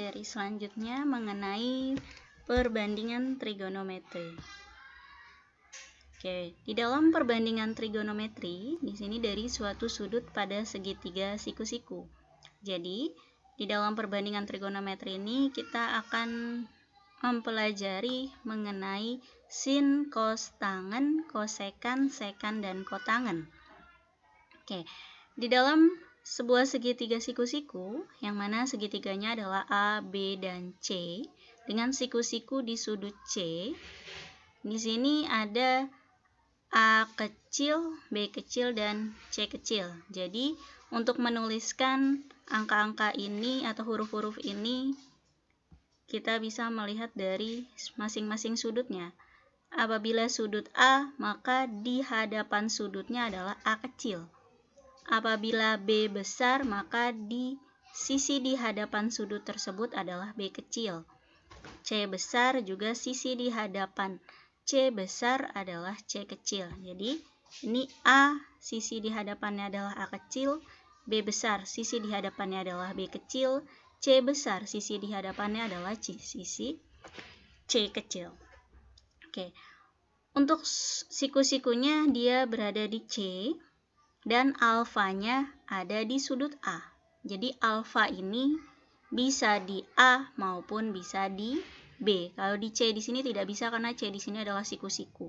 Materi selanjutnya mengenai perbandingan trigonometri. Oke, di dalam perbandingan trigonometri, di sini dari suatu sudut pada segitiga siku-siku. Jadi, di dalam perbandingan trigonometri ini kita akan mempelajari mengenai sin, cos tangen, kosekan, sekan, dan kotangen. Oke, di dalam sebuah segitiga siku-siku, yang mana segitiganya adalah A, B, dan C, dengan siku-siku di sudut C. Di sini ada A kecil, B kecil, dan C kecil. Jadi, untuk menuliskan angka-angka ini atau huruf-huruf ini, kita bisa melihat dari masing-masing sudutnya. Apabila sudut A, maka di hadapan sudutnya adalah A kecil. Apabila B besar, maka di sisi di hadapan sudut tersebut adalah B kecil. C besar juga sisi di hadapan C besar adalah C kecil. Jadi, ini A sisi di hadapannya adalah A kecil, B besar sisi di hadapannya adalah B kecil, C besar sisi di hadapannya adalah sisi C kecil. Oke. Untuk siku-sikunya dia berada di C dan alfanya ada di sudut A. Jadi alfa ini bisa di A maupun bisa di B. Kalau di C di sini tidak bisa karena C di sini adalah siku-siku.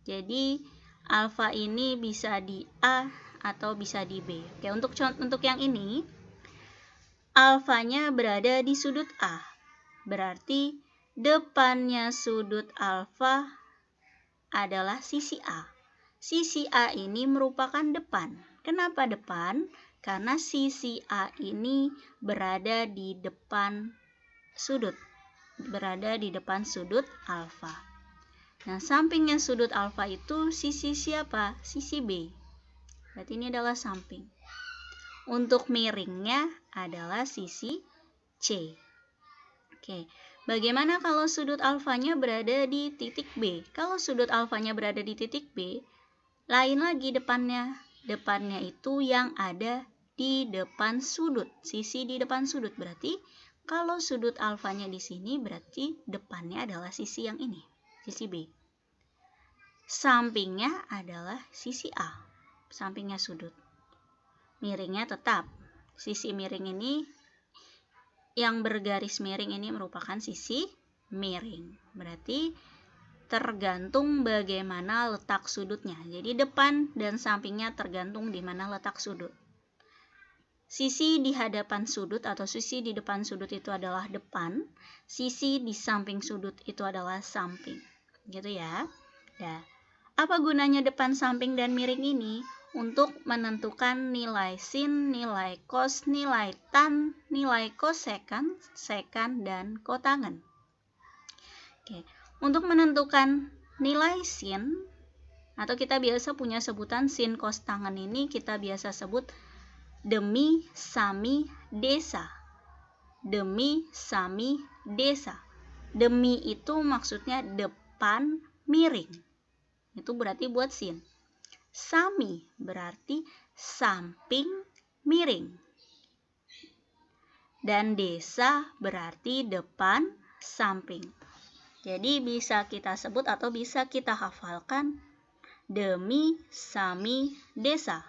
Jadi alfa ini bisa di A atau bisa di B. Oke, untuk yang ini alfanya berada di sudut A. Berarti depannya sudut alfa adalah sisi A. Sisi A ini merupakan depan. Kenapa depan? Karena sisi A ini berada di depan sudut. Berada di depan sudut alfa. Nah, sampingnya sudut alfa itu sisi siapa? Sisi B. Berarti ini adalah samping. Untuk miringnya adalah sisi C. Oke. Bagaimana kalau sudut alfanya berada di titik B? Kalau sudut alfanya berada di titik B, lain lagi depannya. Depannya itu yang ada di depan sudut. Sisi di depan sudut. Berarti kalau sudut alfanya di sini, berarti depannya adalah sisi yang ini. Sisi B. Sampingnya adalah sisi A. Sampingnya sudut. Miringnya tetap. Sisi miring ini, yang bergaris miring ini merupakan sisi miring. Berarti tergantung bagaimana letak sudutnya. Jadi depan dan sampingnya tergantung di mana letak sudut. Sisi di hadapan sudut atau sisi di depan sudut itu adalah depan. Sisi di samping sudut itu adalah samping. Gitu ya. Nah, apa gunanya depan, samping, dan miring ini? Untuk menentukan nilai sin, nilai cos, nilai tan, nilai kosekan, sekan, dan kotangen. Oke. Untuk menentukan nilai sin, atau kita biasa punya sebutan sin, cos, tangen ini kita biasa sebut demi, sami, desa. Demi, sami, desa. Demi itu maksudnya depan miring. Itu berarti buat sin. Sami berarti samping miring. Dan desa berarti depan samping. Jadi bisa kita sebut atau bisa kita hafalkan demi, sami, desa.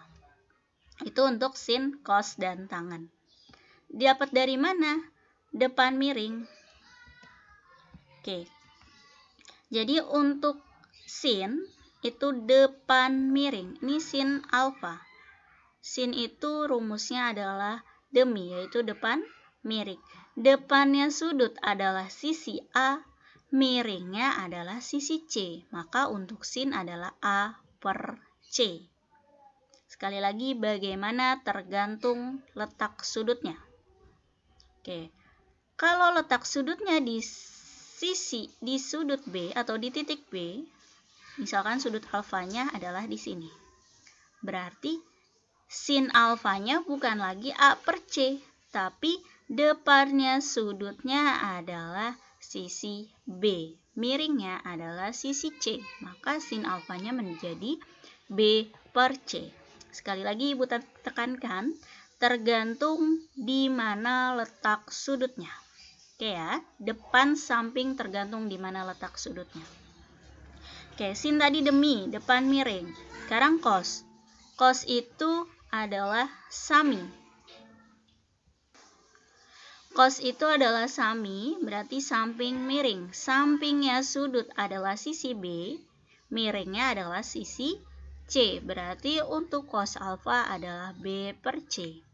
Itu untuk sin, cos, dan tangen. Dapat dari mana? Depan miring. Oke. Jadi untuk sin itu depan miring. Ini sin alfa. Sin itu rumusnya adalah demi, yaitu depan miring. Depannya sudut adalah sisi A. Miringnya adalah sisi C, maka untuk sin adalah A per C. Sekali lagi, bagaimana tergantung letak sudutnya. Oke, kalau letak sudutnya di sudut B atau di titik B, misalkan sudut alfanya adalah di sini. Berarti sin alfanya bukan lagi A per C, tapi depannya sudutnya adalah sisi B. Miringnya adalah sisi C. Maka sin alfanya menjadi B per C. Sekali lagi Ibu tekankan, tergantung di mana letak sudutnya. Oke ya, depan, samping tergantung di mana letak sudutnya. Oke, sin tadi demi, depan miring. Sekarang cos. Cos itu adalah sami. Cos itu adalah sami, berarti samping miring. Sampingnya sudut adalah sisi B, miringnya adalah sisi C. Berarti untuk cos alfa adalah B per C.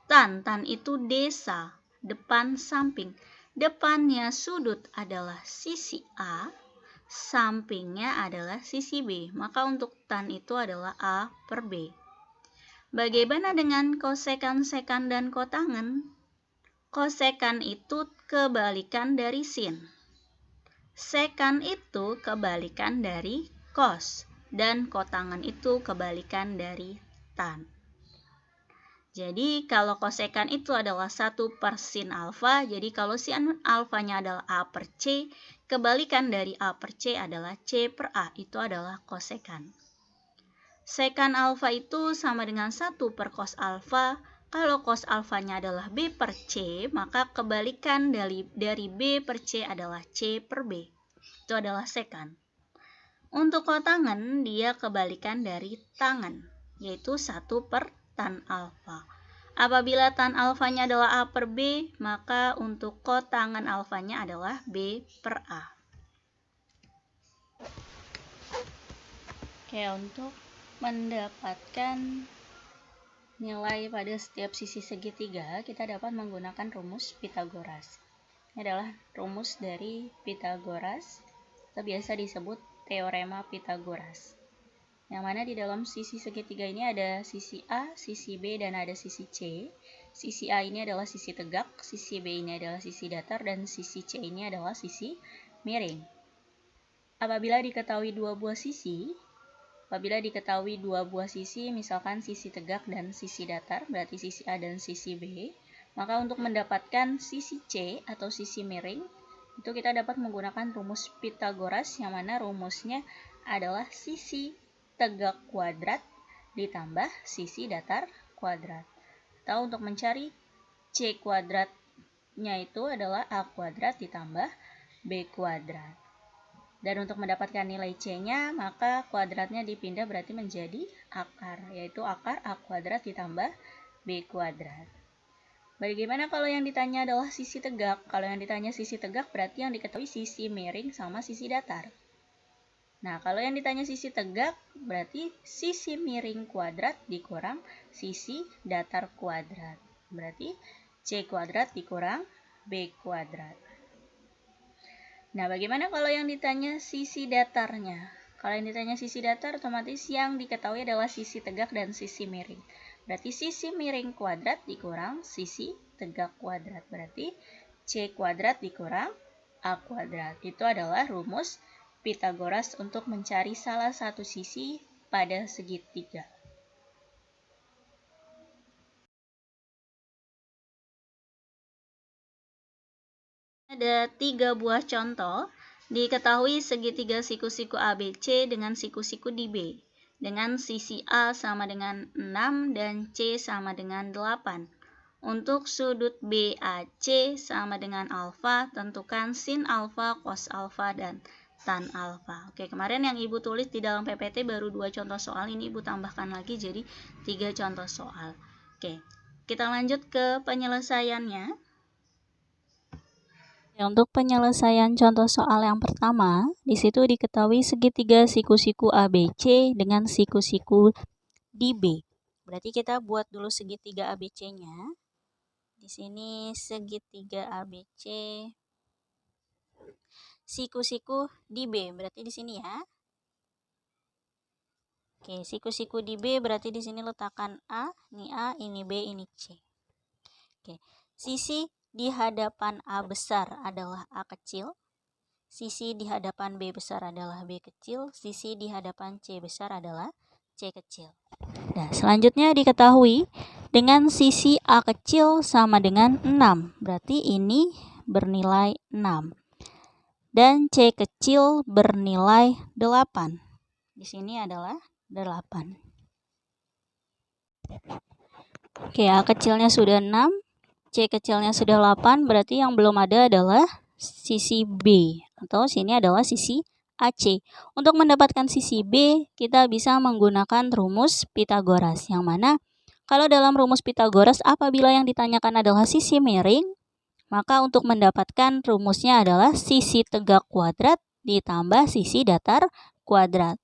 Tan itu desa, depan samping. Depannya sudut adalah sisi A, sampingnya adalah sisi B. Maka untuk tan itu adalah A per B. Bagaimana dengan kosekan, sekan, dan kotangen? Kosekan itu kebalikan dari sin. Sekan itu kebalikan dari cos. Dan kotangen itu kebalikan dari tan. Jadi kalau kosekan itu adalah 1 per sin alfa, jadi kalau sin alfanya adalah A per C, kebalikan dari A per C adalah C per A, itu adalah kosekan. Sekan alfa itu sama dengan 1 per cos alfa. Kalau cos alfanya adalah B per C, maka kebalikan dari B per C adalah C per B. Itu adalah sekan. Untuk kotangen, dia kebalikan dari tangen, yaitu 1 per tan alfa. Apabila tan alfanya adalah A per B, maka untuk kotangen alfanya adalah B per A. Oke, untuk mendapatkan nilai pada setiap sisi segitiga, kita dapat menggunakan rumus Pythagoras. Ini adalah rumus dari Pythagoras, atau biasa disebut teorema Pythagoras. Yang mana di dalam sisi segitiga ini ada sisi A, sisi B, dan ada sisi C. Sisi A ini adalah sisi tegak, sisi B ini adalah sisi datar, dan sisi C ini adalah sisi miring. Apabila diketahui dua buah sisi, misalkan sisi tegak dan sisi datar, berarti sisi A dan sisi B, maka untuk mendapatkan sisi C atau sisi miring, itu kita dapat menggunakan rumus Pythagoras, yang mana rumusnya adalah sisi tegak kuadrat ditambah sisi datar kuadrat. Atau untuk mencari C kuadratnya itu adalah A kuadrat ditambah B kuadrat. Dan untuk mendapatkan nilai C-nya, maka kuadratnya dipindah berarti menjadi akar, yaitu akar A kuadrat ditambah B kuadrat. Bagaimana kalau yang ditanya adalah sisi tegak? Kalau yang ditanya sisi tegak berarti yang diketahui sisi miring sama sisi datar. Nah, kalau yang ditanya sisi tegak, berarti sisi miring kuadrat dikurang sisi datar kuadrat. Berarti C kuadrat dikurang B kuadrat. Nah, bagaimana kalau yang ditanya sisi datarnya? Kalau yang ditanya sisi datar, otomatis yang diketahui adalah sisi tegak dan sisi miring. Berarti sisi miring kuadrat dikurang sisi tegak kuadrat. Berarti C kuadrat dikurang A kuadrat. Itu adalah rumus Pythagoras untuk mencari salah satu sisi pada segitiga. Ada 3 buah contoh. Diketahui segitiga siku-siku ABC dengan siku-siku di B, dengan sisi A sama dengan 6 dan C sama dengan 8. Untuk sudut BAC sama dengan alfa, tentukan sin alfa, cos alfa, dan tan alfa. Oke, kemarin yang Ibu tulis di dalam PPT baru 2 contoh soal, ini Ibu tambahkan lagi jadi 3 contoh soal. Oke, kita lanjut ke penyelesaiannya. Untuk penyelesaian contoh soal yang pertama, di situ diketahui segitiga siku-siku ABC dengan siku-siku di B. Berarti kita buat dulu segitiga ABC-nya. Di sini segitiga ABC siku-siku di B, berarti di sini ya. Oke, siku-siku di B berarti di sini letakkan A, ini B, ini C. Oke, sisi di hadapan A besar adalah A kecil. Sisi di hadapan B besar adalah B kecil. Sisi di hadapan C besar adalah C kecil. Nah, selanjutnya diketahui dengan sisi A kecil sama dengan 6. Berarti ini bernilai 6. Dan C kecil bernilai 8. Di sini adalah 8. Oke, A kecilnya sudah 6. C kecilnya sudah 8, berarti yang belum ada adalah sisi B, atau sini adalah sisi AC. Untuk mendapatkan sisi B, kita bisa menggunakan rumus Pythagoras, yang mana kalau dalam rumus Pythagoras apabila yang ditanyakan adalah sisi miring, maka untuk mendapatkan rumusnya adalah sisi tegak kuadrat ditambah sisi datar kuadrat.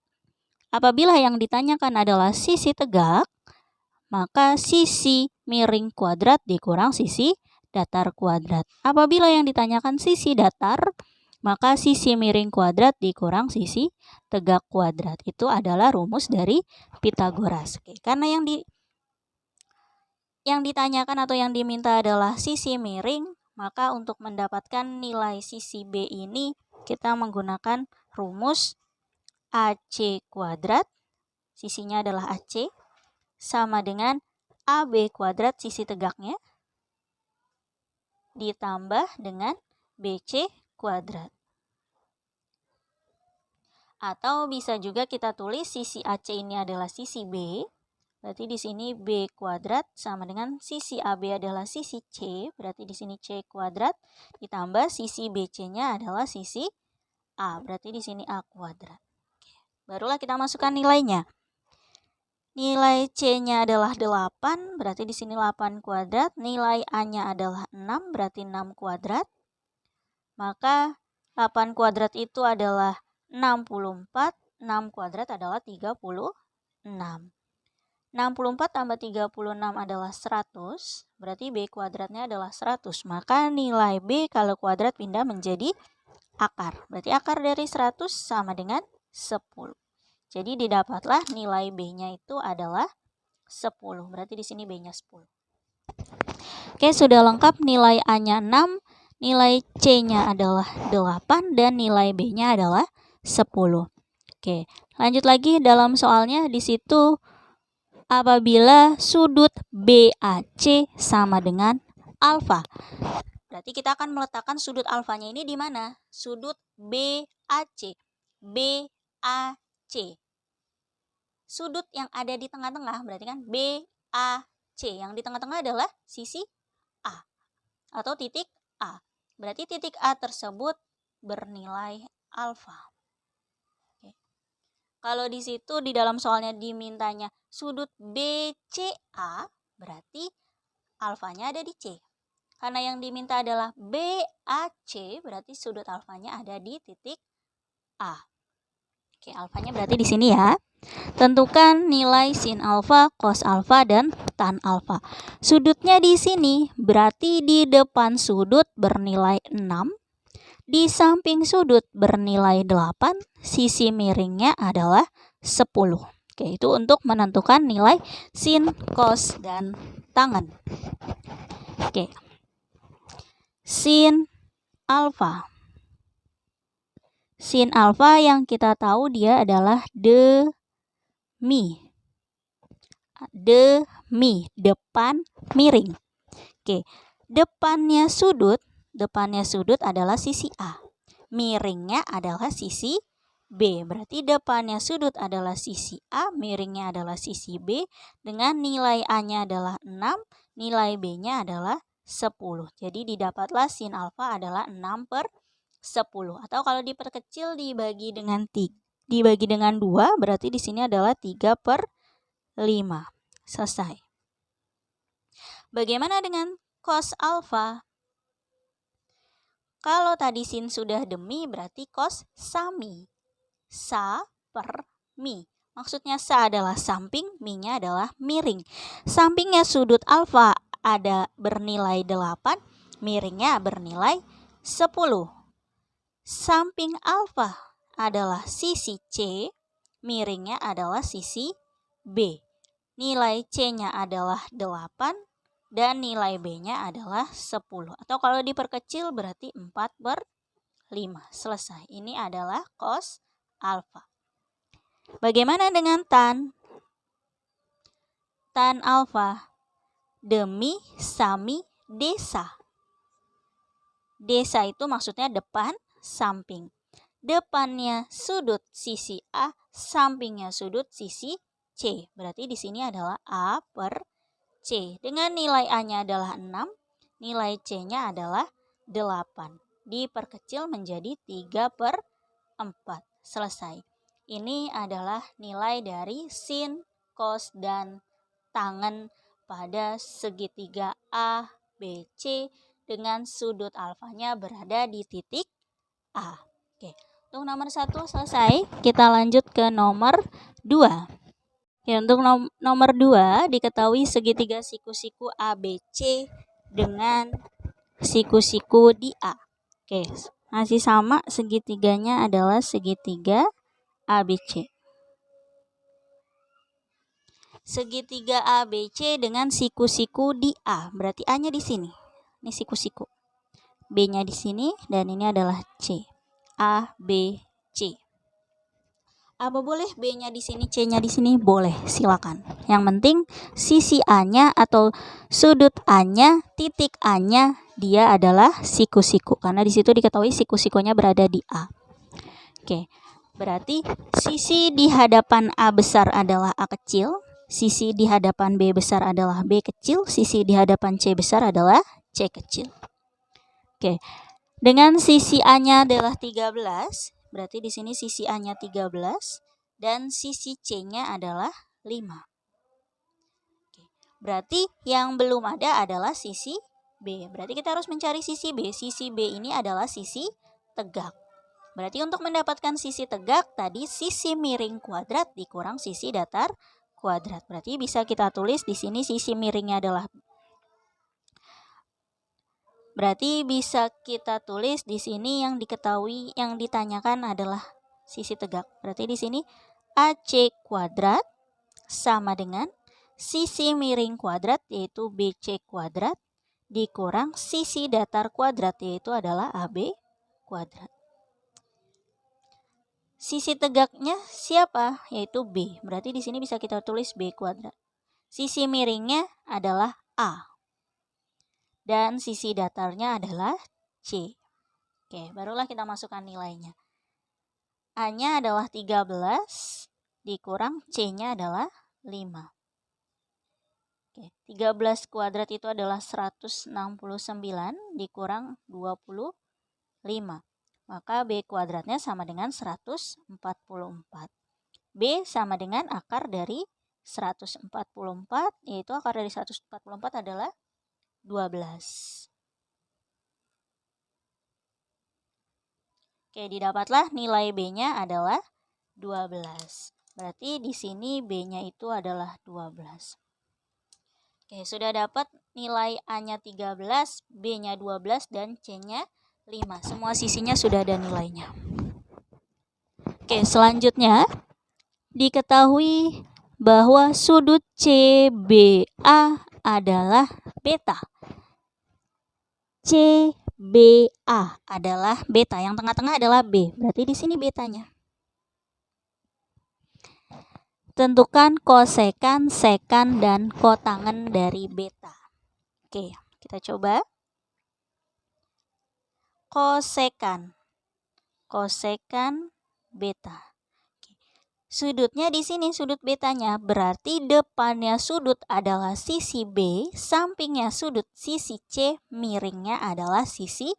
Apabila yang ditanyakan adalah sisi tegak, maka sisi miring kuadrat dikurang sisi datar kuadrat. Apabila yang ditanyakan sisi datar, maka sisi miring kuadrat dikurang sisi tegak kuadrat. Itu adalah rumus dari Pythagoras. Oke, karena yang ditanyakan atau yang diminta adalah sisi miring, maka untuk mendapatkan nilai sisi B ini kita menggunakan rumus AC kuadrat, sisinya adalah AC, sama dengan AB kuadrat sisi tegaknya, ditambah dengan BC kuadrat. Atau bisa juga kita tulis sisi AC ini adalah sisi B, berarti di sini B kuadrat sama dengan sisi AB adalah sisi C, berarti di sini C kuadrat, ditambah sisi BC-nya adalah sisi A, berarti di sini A kuadrat. Barulah kita masukkan nilainya. Nilai C-nya adalah 8, berarti di sini 8 kuadrat. Nilai A-nya adalah 6, berarti 6 kuadrat. Maka 8 kuadrat itu adalah 64, 6 kuadrat adalah 36. 64 tambah 36 adalah 100, berarti B kuadratnya adalah 100. Maka nilai B kalau kuadrat pindah menjadi akar. Berarti akar dari 100 sama dengan 10. Jadi didapatlah nilai B-nya itu adalah 10. Berarti di sini B-nya 10. Oke, sudah lengkap. Nilai A-nya 6, nilai C-nya adalah 8, dan nilai B-nya adalah 10. Oke, lanjut lagi dalam soalnya. Di situ apabila sudut BAC sama dengan alfa. Berarti kita akan meletakkan sudut alfanya ini di mana? Sudut BAC. BAC. Sudut yang ada di tengah-tengah berarti kan BAC. Yang di tengah-tengah adalah sisi A atau titik A. Berarti titik A tersebut bernilai alfa. Oke. Kalau di situ di dalam soalnya dimintanya sudut BCA, berarti alfanya ada di C. Karena yang diminta adalah BAC, berarti sudut alfanya ada di titik A. Oke, alfanya berarti di sini ya. Tentukan nilai sin alfa, cos alfa, dan tan alfa. Sudutnya di sini berarti di depan sudut bernilai 6, di samping sudut bernilai 8, sisi miringnya adalah 10. Oke, itu untuk menentukan nilai sin, cos, dan tangen. Oke. Sin alfa. Sin alfa yang kita tahu dia adalah demi. Demi, depan miring. Oke, depannya sudut adalah sisi A. Miringnya adalah sisi B. Berarti depannya sudut adalah sisi A, miringnya adalah sisi B, dengan nilai A-nya adalah 6, nilai B-nya adalah 10. Jadi didapatlah sin alfa adalah 6/10. Atau kalau diperkecil dibagi dengan 2, berarti di sini adalah 3/5. Selesai. Bagaimana dengan cos alfa? Kalau tadi sin sudah demi, berarti cos sami. Sa per mi. Maksudnya sa adalah samping, mi-nya adalah miring. Sampingnya sudut alfa ada bernilai 8, miringnya bernilai 10. Samping alfa adalah sisi C, miringnya adalah sisi B. Nilai C-nya adalah 8 dan nilai B-nya adalah 10. Atau kalau diperkecil berarti 4/5. Selesai. Ini adalah cos alfa. Bagaimana dengan tan? Tan alfa. Demi, sami, desa. Desa itu maksudnya depan, samping. Depannya sudut sisi A, sampingnya sudut sisi C. Berarti di sini adalah A/C. Dengan nilai A-nya adalah 6, nilai C-nya adalah 8. Diperkecil menjadi 3/4. Selesai. Ini adalah nilai dari sin, cos, dan tangen pada segitiga A, B, C dengan sudut alfanya berada di titik A. Oke, untuk nomor 1 selesai. Kita lanjut ke nomor 2. Ya, untuk nomor 2 diketahui segitiga siku-siku ABC dengan siku-siku di A. Oke, masih sama, segitiganya adalah segitiga ABC. Segitiga ABC dengan siku-siku di A, berarti A-nya di sini. Ini siku-siku. B-nya di sini dan ini adalah C. A, B, C. Apa boleh B-nya di sini, C-nya di sini? Boleh, silakan. Yang penting sisi A-nya atau sudut A-nya, titik A-nya dia adalah siku-siku karena di situ diketahui siku-sikunya berada di A. Oke. Berarti sisi di hadapan A besar adalah A kecil, sisi di hadapan B besar adalah B kecil, sisi di hadapan C besar adalah C kecil. Oke. Dengan sisi A-nya adalah 13, berarti di sini sisi A-nya 13 dan sisi C-nya adalah 5. Oke. Berarti yang belum ada adalah sisi B. Berarti kita harus mencari sisi B. Sisi B ini adalah sisi tegak. Berarti untuk mendapatkan sisi tegak tadi sisi miring kuadrat dikurang sisi datar kuadrat. Berarti bisa kita tulis di sini sisi miringnya adalah, berarti bisa kita tulis di sini yang diketahui yang ditanyakan adalah sisi tegak. Berarti di sini AC kuadrat sama dengan sisi miring kuadrat yaitu BC kuadrat dikurang sisi datar kuadrat yaitu adalah AB kuadrat. Sisi tegaknya siapa? Yaitu B. Berarti di sini bisa kita tulis B kuadrat. Sisi miringnya adalah A. Dan sisi datarnya adalah C. Oke, barulah kita masukkan nilainya. A-nya adalah 13 dikurang C-nya adalah 5. Oke, 13 kuadrat itu adalah 169 dikurang 25. Maka B kuadratnya sama dengan 144. B sama dengan akar dari 144, yaitu akar dari 144 adalah 12. Oke, didapatlah nilai B-nya adalah 12. Berarti di sini B-nya itu adalah 12. Oke, sudah dapat nilai A-nya 13, B-nya 12, dan C-nya 5. Semua sisinya sudah ada nilainya. Oke, selanjutnya diketahui bahwa sudut CBA adalah beta. CBA adalah beta, yang tengah-tengah adalah B. Berarti di sini betanya. Tentukan kosekan, sekan, dan kotangen dari beta. Oke, kita coba. Kosekan beta. Sudutnya di sini sudut betanya, berarti depannya sudut adalah sisi B, sampingnya sudut sisi C, miringnya adalah sisi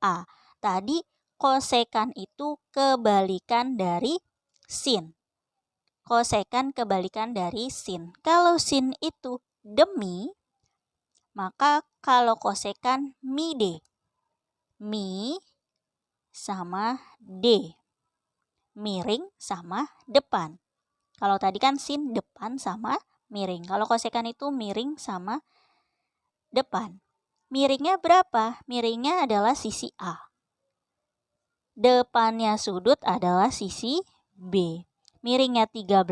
A. Tadi kosekan itu kebalikan dari sin. Kosekan kebalikan dari sin. Kalau sin itu demi, maka kalau kosekan mi D. Mi sama D. Miring sama depan. Kalau tadi kan sin depan sama miring. Kalau kosekan itu miring sama depan. Miringnya berapa? Miringnya adalah sisi A. Depannya sudut adalah sisi B. Miringnya 13.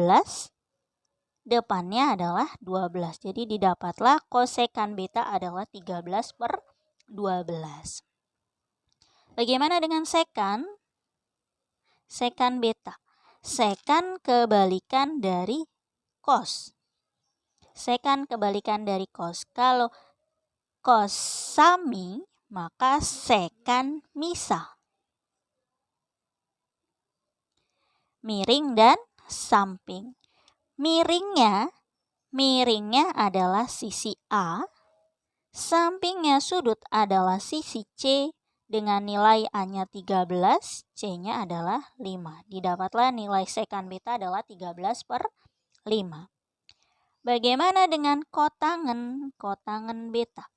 Depannya adalah 12. Jadi didapatlah kosekan beta adalah 13/12. Bagaimana dengan sekan? Sekan beta. Sekan kebalikan dari cos. Sekan kebalikan dari cos. Kalau cos sami, maka sekan misah. Miring dan samping. Miringnya adalah sisi A. Sampingnya sudut adalah sisi C dengan nilai A-nya 13, C-nya adalah 5. Didapatlah nilai sekant beta adalah 13/5. Bagaimana dengan kotangen? Kotangen beta.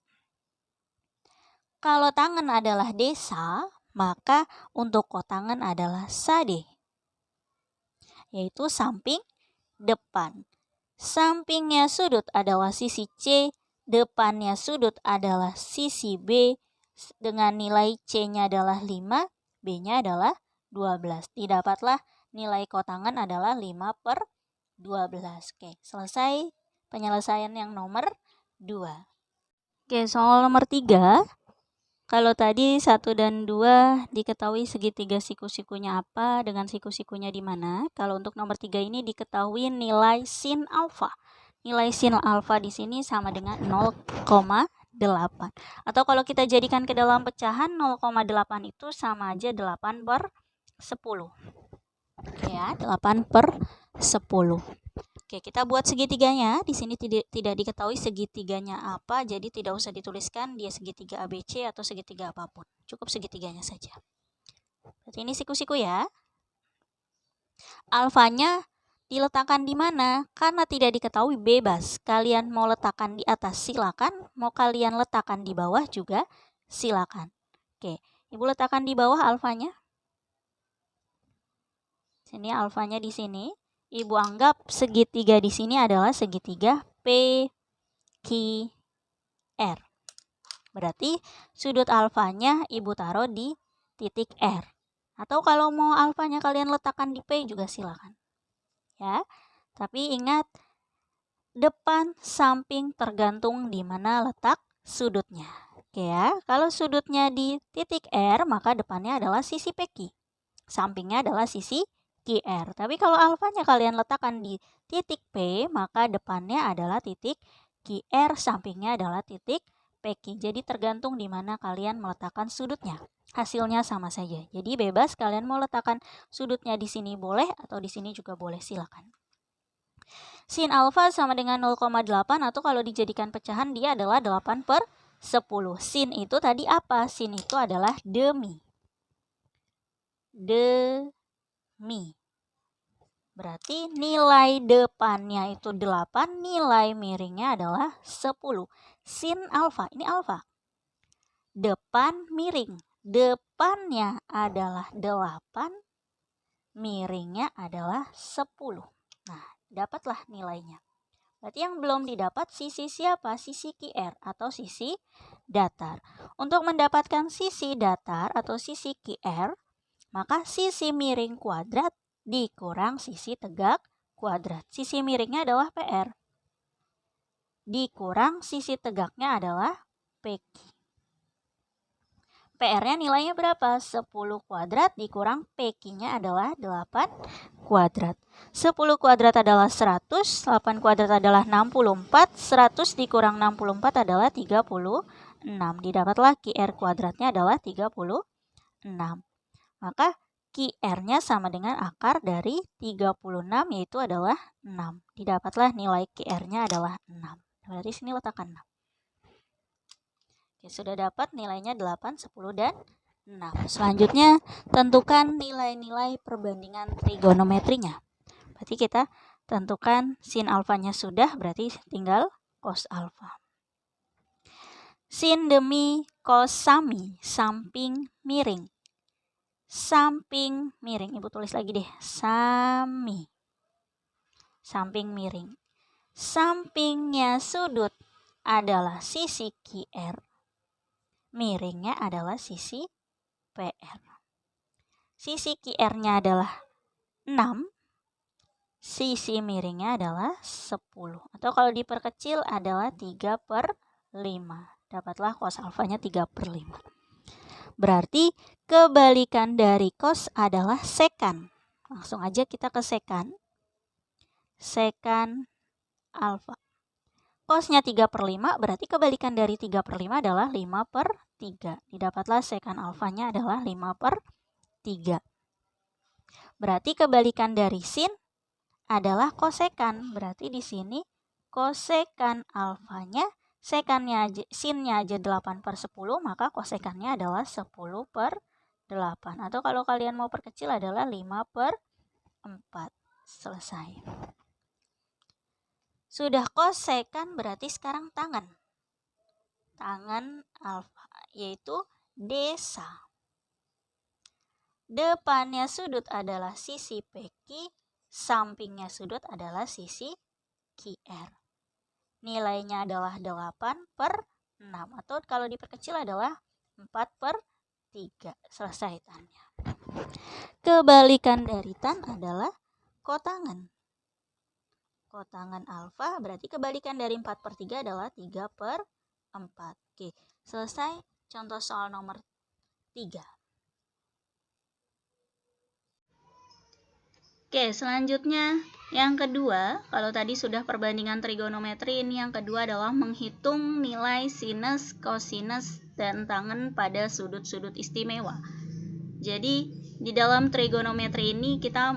Kalau tangen adalah desa, maka untuk kotangen adalah sade, yaitu samping depan. Sampingnya sudut adalah sisi C, depannya sudut adalah sisi B, dengan nilai C-nya adalah 5, B-nya adalah 12. Didapatlah nilai kotangen adalah 5/12. Oke, selesai penyelesaian yang nomor 2. Oke, soal nomor 3. Kalau tadi 1 dan 2 diketahui segitiga siku-sikunya apa dengan siku-sikunya di mana. Kalau untuk nomor 3 ini diketahui nilai sin alfa. Nilai sin alfa di sini sama dengan 0,8. Atau kalau kita jadikan ke dalam pecahan, 0,8 itu sama aja 8/10. Oke ya, 8/10. Oke, kita buat segitiganya. Di sini tidak diketahui segitiganya apa, jadi tidak usah dituliskan dia segitiga ABC atau segitiga apapun. Cukup segitiganya saja. Berarti ini siku-siku ya. Alfanya diletakkan di mana? Karena tidak diketahui, bebas. Kalian mau letakkan di atas silakan, mau kalian letakkan di bawah juga silakan. Oke, Ibu letakkan di bawah alfanya. Sini alfanya di sini. Ibu anggap segitiga di sini adalah segitiga PQR. Berarti sudut alfanya Ibu taruh di titik R. Atau kalau mau alfanya kalian letakkan di P juga silakan. Ya. Tapi ingat, depan samping tergantung di mana letak sudutnya. Oke ya. Kalau sudutnya di titik R, maka depannya adalah sisi PQ. Sampingnya adalah sisi QR. Tapi kalau alfanya kalian letakkan di titik P, maka depannya adalah titik QR, sampingnya adalah titik PQ. Jadi tergantung di mana kalian meletakkan sudutnya. Hasilnya sama saja. Jadi bebas, kalian mau letakkan sudutnya di sini boleh atau di sini juga boleh, silakan. Sin alfa sama dengan 0,8 atau kalau dijadikan pecahan dia adalah 8/10. Sin itu tadi apa? Sin itu adalah demi. Berarti nilai depannya itu 8, nilai miringnya adalah 10. Sin alfa, ini alfa. Depan miring, depannya adalah 8, miringnya adalah 10. Nah, dapatlah nilainya. Berarti yang belum didapat sisi siapa? Sisi QR atau sisi datar. Untuk mendapatkan sisi datar atau sisi QR, maka sisi miring kuadrat dikurang sisi tegak kuadrat. Sisi miringnya adalah PR. Dikurang sisi tegaknya adalah PQ. PR-nya nilainya berapa? 10 kuadrat dikurang PQ-nya adalah 8 kuadrat. 10 kuadrat adalah 100, 8 kuadrat adalah 64, 100 dikurang 64 adalah 36. Didapatlah QR kuadratnya adalah 36. Maka QR-nya sama dengan akar dari 36, yaitu adalah 6. Didapatlah nilai QR-nya adalah 6. Berarti sini letakkan 6. Oke, sudah dapat nilainya 8, 10, dan 6. Selanjutnya, tentukan nilai-nilai perbandingan trigonometrinya. Berarti kita tentukan sin alfanya sudah, berarti tinggal cos alfa. Sin demi cos sami, samping miring. Samping miring, Ibu tulis lagi deh, sami. Samping miring. Sampingnya sudut adalah sisi QR. Miringnya adalah sisi PR. Sisi QR-nya adalah 6. Sisi miringnya adalah 10. Atau kalau diperkecil adalah 3/5. Dapatlah cos alfanya 3/5. Berarti kebalikan dari cos adalah sekan. Langsung aja kita ke sekan. Sekan alfa. Cosnya 3/5, berarti kebalikan dari 3/5 adalah 5/3. Didapatlah sekan alfanya adalah 5/3. Berarti kebalikan dari sin adalah kosekan. Berarti di sini kosekan alfanya sinnya aja 8/10, maka kosekannya adalah 10/8. Atau kalau kalian mau perkecil adalah 5/4. Selesai. Sudah kosekan, berarti sekarang tangan. Tangan alfa, yaitu desa. Depannya sudut adalah sisi PQ, sampingnya sudut adalah sisi QR. Nilainya adalah 8/6, atau kalau diperkecil adalah 4/3. Selesai tannya. Kebalikan dari tan adalah kotangan. Kotangan alfa berarti kebalikan dari 4/3 adalah 3/4. Oke, selesai contoh soal nomor 3. Oke, selanjutnya yang kedua, kalau tadi sudah perbandingan trigonometri, ini yang kedua adalah menghitung nilai sinus, kosinus, dan tangen pada sudut-sudut istimewa. Jadi, di dalam trigonometri ini kita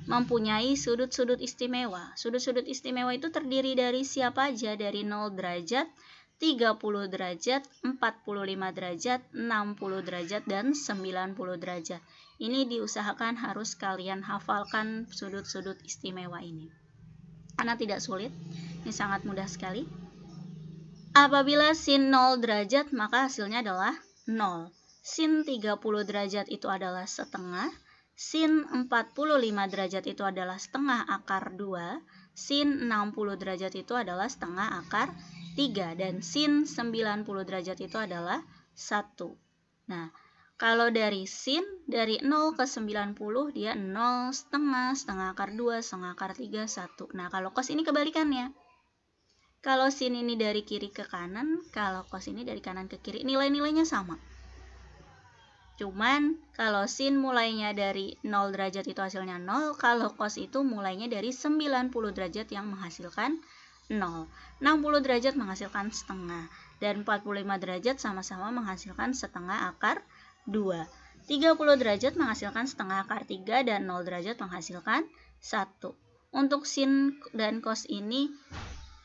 mempunyai sudut-sudut istimewa. Sudut-sudut istimewa itu terdiri dari siapa aja? Dari 0 derajat, 30 derajat, 45 derajat, 60 derajat, dan 90 derajat. Ini diusahakan harus kalian hafalkan sudut-sudut istimewa ini. Karena tidak sulit, ini sangat mudah sekali. Apabila sin 0 derajat, maka hasilnya adalah 0. Sin 30 derajat itu adalah setengah. Sin 45 derajat itu adalah setengah akar 2. Sin 60 derajat itu adalah setengah akar 3. Dan sin 90 derajat itu adalah 1. Nah, kalau dari sin, dari 0 ke 90, dia 0, setengah akar 2, setengah akar 3, 1. Nah, kalau cos ini kebalikannya. Kalau sin ini dari kiri ke kanan, kalau cos ini dari kanan ke kiri, nilai-nilainya sama. Cuman, kalau sin mulainya dari 0 derajat itu hasilnya 0, kalau cos itu mulainya dari 90 derajat yang menghasilkan 0. 60 derajat menghasilkan setengah, dan 45 derajat sama-sama menghasilkan setengah akar 2. 30 derajat menghasilkan setengah akar 3, dan 0 derajat menghasilkan 1. Untuk sin dan cos ini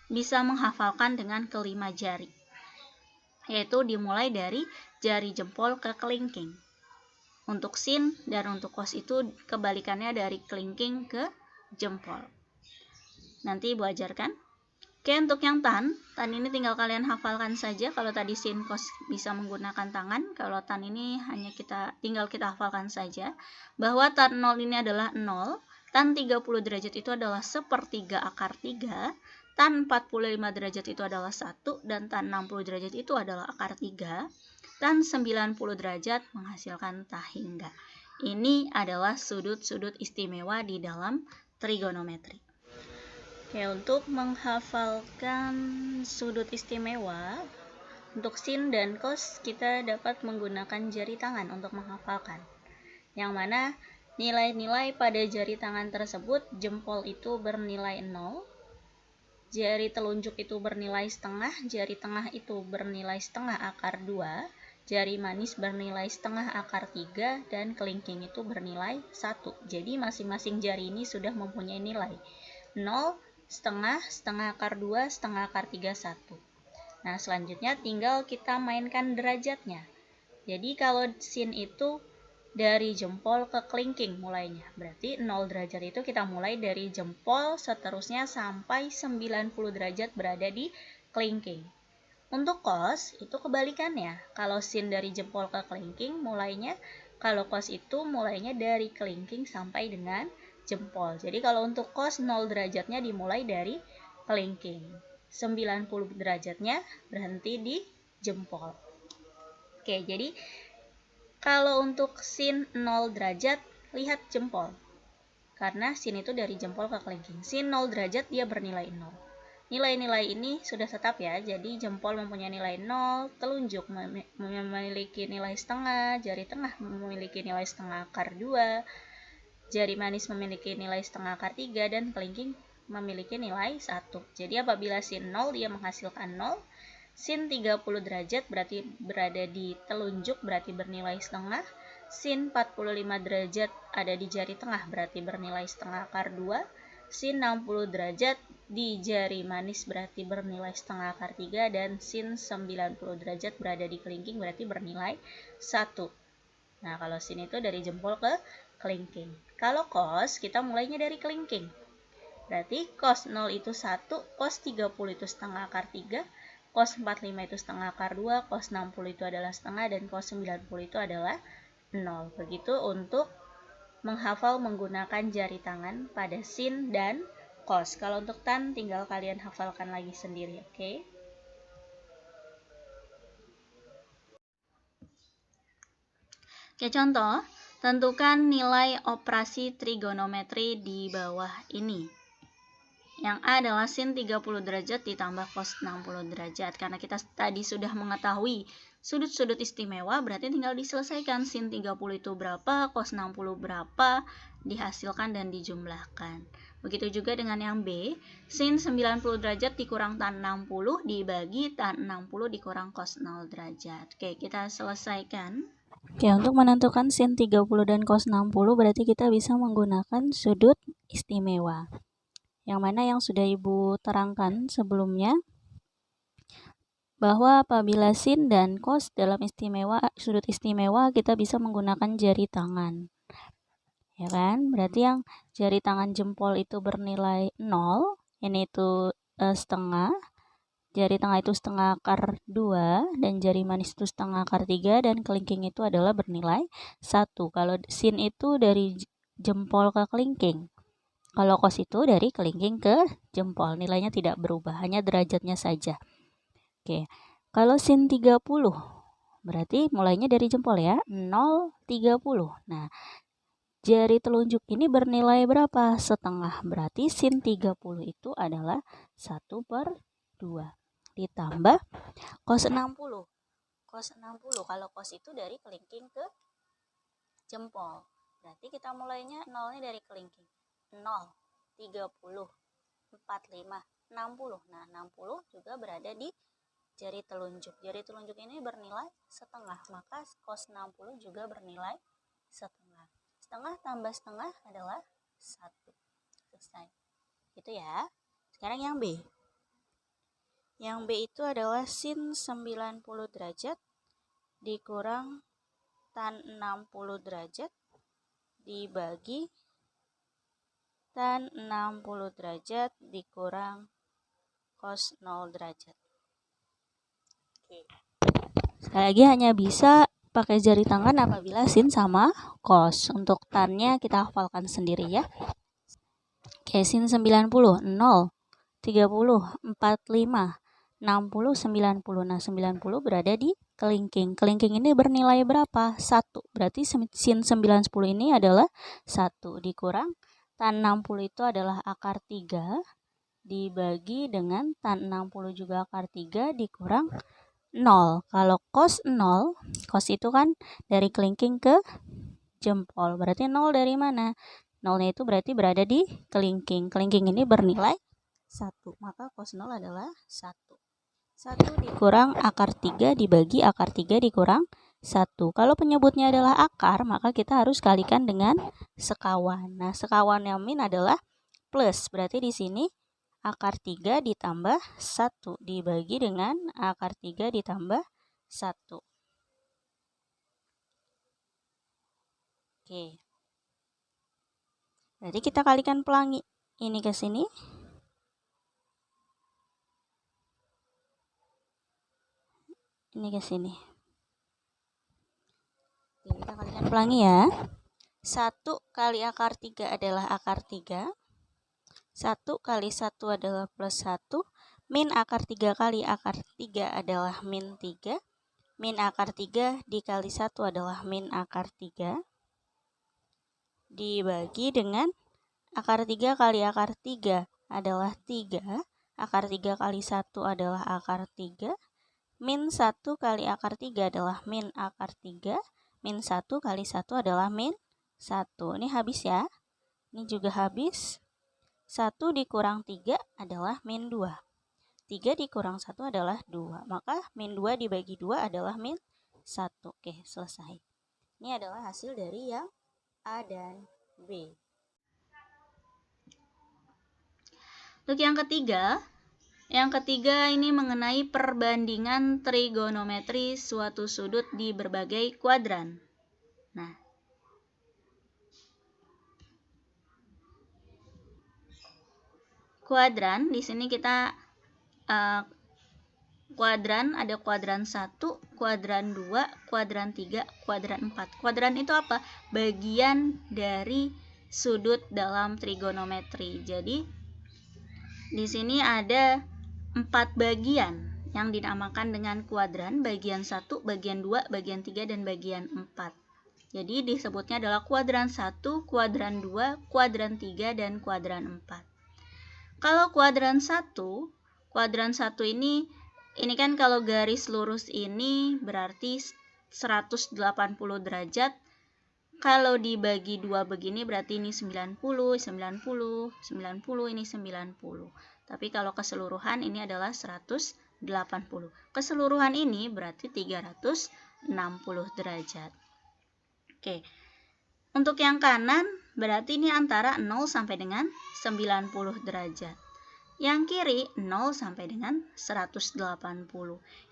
bisa menghafalkan dengan kelima jari, yaitu dimulai dari jari jempol ke kelingking. Untuk sin dan untuk cos itu kebalikannya dari kelingking ke jempol. Nanti Ibu ajarkan. Oke, untuk yang tan ini tinggal kalian hafalkan saja. Kalau tadi sin cos bisa menggunakan tangan, kalau tan ini hanya tinggal kita hafalkan saja. Bahwa tan 0 ini adalah 0, tan 30 derajat itu adalah 1/3 akar 3, tan 45 derajat itu adalah 1, dan tan 60 derajat itu adalah akar 3, tan 90 derajat menghasilkan tahingga. Ini adalah sudut-sudut istimewa di dalam trigonometri. Oke, untuk menghafalkan sudut istimewa, untuk sin dan cos kita dapat menggunakan jari tangan untuk menghafalkan. Yang mana nilai-nilai pada jari tangan tersebut, jempol itu bernilai 0, jari telunjuk itu bernilai setengah, jari tengah itu bernilai setengah akar 2, jari manis bernilai setengah akar 3, dan kelingking itu bernilai 1. Jadi masing-masing jari ini sudah mempunyai nilai 0, setengah akar 2, setengah akar 3, 1. Nah, selanjutnya tinggal kita mainkan derajatnya. Jadi kalau sin itu dari jempol ke kelingking mulainya. Berarti 0 derajat itu kita mulai dari jempol, seterusnya sampai 90 derajat berada di kelingking. Untuk cos itu kebalikannya. Kalau sin dari jempol ke kelingking mulainya, kalau cos itu mulainya dari kelingking sampai dengan jempol. Jadi kalau untuk cos 0 derajatnya dimulai dari kelingking. 90 derajatnya berhenti di jempol. Oke, jadi kalau untuk sin 0 derajat, lihat jempol. Karena sin itu dari jempol ke kelingking. Sin 0 derajat dia bernilai 0. Nilai-nilai ini sudah tetap ya, jadi jempol mempunyai nilai 0, telunjuk memiliki nilai setengah, jari tengah memiliki nilai setengah akar 2, jari manis memiliki nilai setengah akar 3, dan kelingking memiliki nilai 1. Jadi apabila sin 0 dia menghasilkan 0, sin 30 derajat berarti berada di telunjuk berarti bernilai setengah, sin 45 derajat ada di jari tengah berarti bernilai setengah akar 2, sin 60 derajat di jari manis berarti bernilai setengah akar 3, dan sin 90 derajat berada di kelingking berarti bernilai 1. Nah, kalau sin itu dari jempol ke kelingking. Kalau cos, kita mulainya dari kelingking. Berarti cos 0 itu 1, cos 30 itu setengah akar 3, cos 45 itu setengah akar 2, cos 60 itu adalah setengah, dan cos 90 itu adalah 0. Begitu untuk menghafal menggunakan jari tangan pada sin dan cos. Kalau untuk tan tinggal kalian hafalkan lagi sendiri, oke? Oke, contoh, tentukan nilai operasi trigonometri di bawah ini. Yang A adalah sin 30 derajat ditambah cos 60 derajat. Karena kita tadi sudah mengetahui sudut-sudut istimewa, berarti tinggal diselesaikan. Sin 30 itu berapa, cos 60 berapa, dihasilkan dan dijumlahkan. Begitu juga dengan yang B, sin 90 derajat dikurang tan 60 dibagi tan 60 dikurang cos 0 derajat. Oke, kita selesaikan. Oke, untuk menentukan sin 30 dan cos 60 berarti kita bisa menggunakan sudut istimewa. Yang mana yang sudah Ibu terangkan sebelumnya, bahwa apabila sin dan cos dalam sudut istimewa kita bisa menggunakan jari tangan. Ya kan? Berarti yang jari tangan jempol itu bernilai 0, ini itu setengah. Jari tengah itu setengah akar 2, dan jari manis itu setengah akar 3, dan kelingking itu adalah bernilai 1. Kalau sin itu dari jempol ke kelingking. Kalau cos itu dari kelingking ke jempol, nilainya tidak berubah, hanya derajatnya saja. Oke, kalau sin 30, berarti mulainya dari jempol ya, 0, 30. Nah, jari telunjuk ini bernilai berapa? Setengah, berarti sin 30 itu adalah 1/2. Ditambah cos 60. Cos 60, kalau cos itu dari kelingking ke jempol. Berarti kita mulainya nolnya dari kelingking. 0, 30, 45, 60. Nah, 60 juga berada di jari telunjuk. Jari telunjuk ini bernilai setengah, maka cos 60 juga bernilai setengah. Setengah tambah setengah adalah 1. Selesai. Itu ya. Sekarang yang B. Yang B itu adalah sin 90 derajat dikurang tan 60 derajat dibagi tan 60 derajat dikurang cos 0 derajat. Oke. Sekali lagi hanya bisa pakai jari tangan apabila sin sama cos. Untuk tannya kita hafalkan sendiri ya. Oke, sin 90, 0, 30, 45, 60, 90. Nah, 90 berada di kelingking. Kelingking ini bernilai berapa? 1. Berarti sin 910 ini adalah 1 dikurang tan 60 itu adalah akar 3 dibagi dengan tan 60 juga akar 3 dikurang 0. Kalau cos 0, cos itu kan dari kelingking ke jempol. Berarti 0 dari mana? 0-nya itu berarti berada di kelingking. Kelingking ini bernilai 1. Maka cos 0 adalah 1. 1 dikurang akar 3 dibagi akar 3 dikurang 1. Kalau penyebutnya adalah akar, maka kita harus kalikan dengan sekawan. Nah, sekawan yang min adalah plus. Berarti di sini akar 3 ditambah 1 dibagi dengan akar 3 ditambah 1. Oke. Berarti kita kalikan pelangi ini ke sini. Ini ke sini. Oke, kita kalikan pelangi ya. 1 kali akar 3 adalah akar 3. 1 kali 1 adalah plus 1. Min akar 3 kali akar 3 adalah min 3. Min akar 3 dikali 1 adalah min akar 3. Dibagi dengan akar 3 kali akar 3 adalah 3. Akar 3 kali 1 adalah akar 3. Min 1 kali akar 3 adalah min akar 3. Min 1 kali 1 adalah min 1. Ini habis ya. Ini juga habis. 1 dikurang 3 adalah min 2. 3 dikurang 1 adalah 2. Maka min 2 dibagi 2 adalah min 1. Oke, selesai. Ini adalah hasil dari yang A dan B. Untuk yang ketiga ini mengenai perbandingan trigonometri suatu sudut di berbagai kuadran. Nah, kuadran di sini kita kuadran ada kuadran 1, kuadran 2, kuadran 3, kuadran 4. Kuadran itu apa? Bagian dari sudut dalam trigonometri. Jadi di sini ada 4 bagian yang dinamakan dengan kuadran, bagian 1, bagian 2, bagian 3, dan bagian 4. Jadi disebutnya adalah kuadran 1, kuadran 2, kuadran 3, dan kuadran 4. Kalau kuadran 1 ini kan kalau garis lurus ini berarti 180 derajat. Kalau dibagi 2 begini berarti ini 90, 90, 90, ini 90. Tapi kalau keseluruhan ini adalah 180. Keseluruhan ini berarti 360 derajat. Oke. Untuk yang kanan berarti ini antara 0 sampai dengan 90 derajat. Yang kiri 0 sampai dengan 180.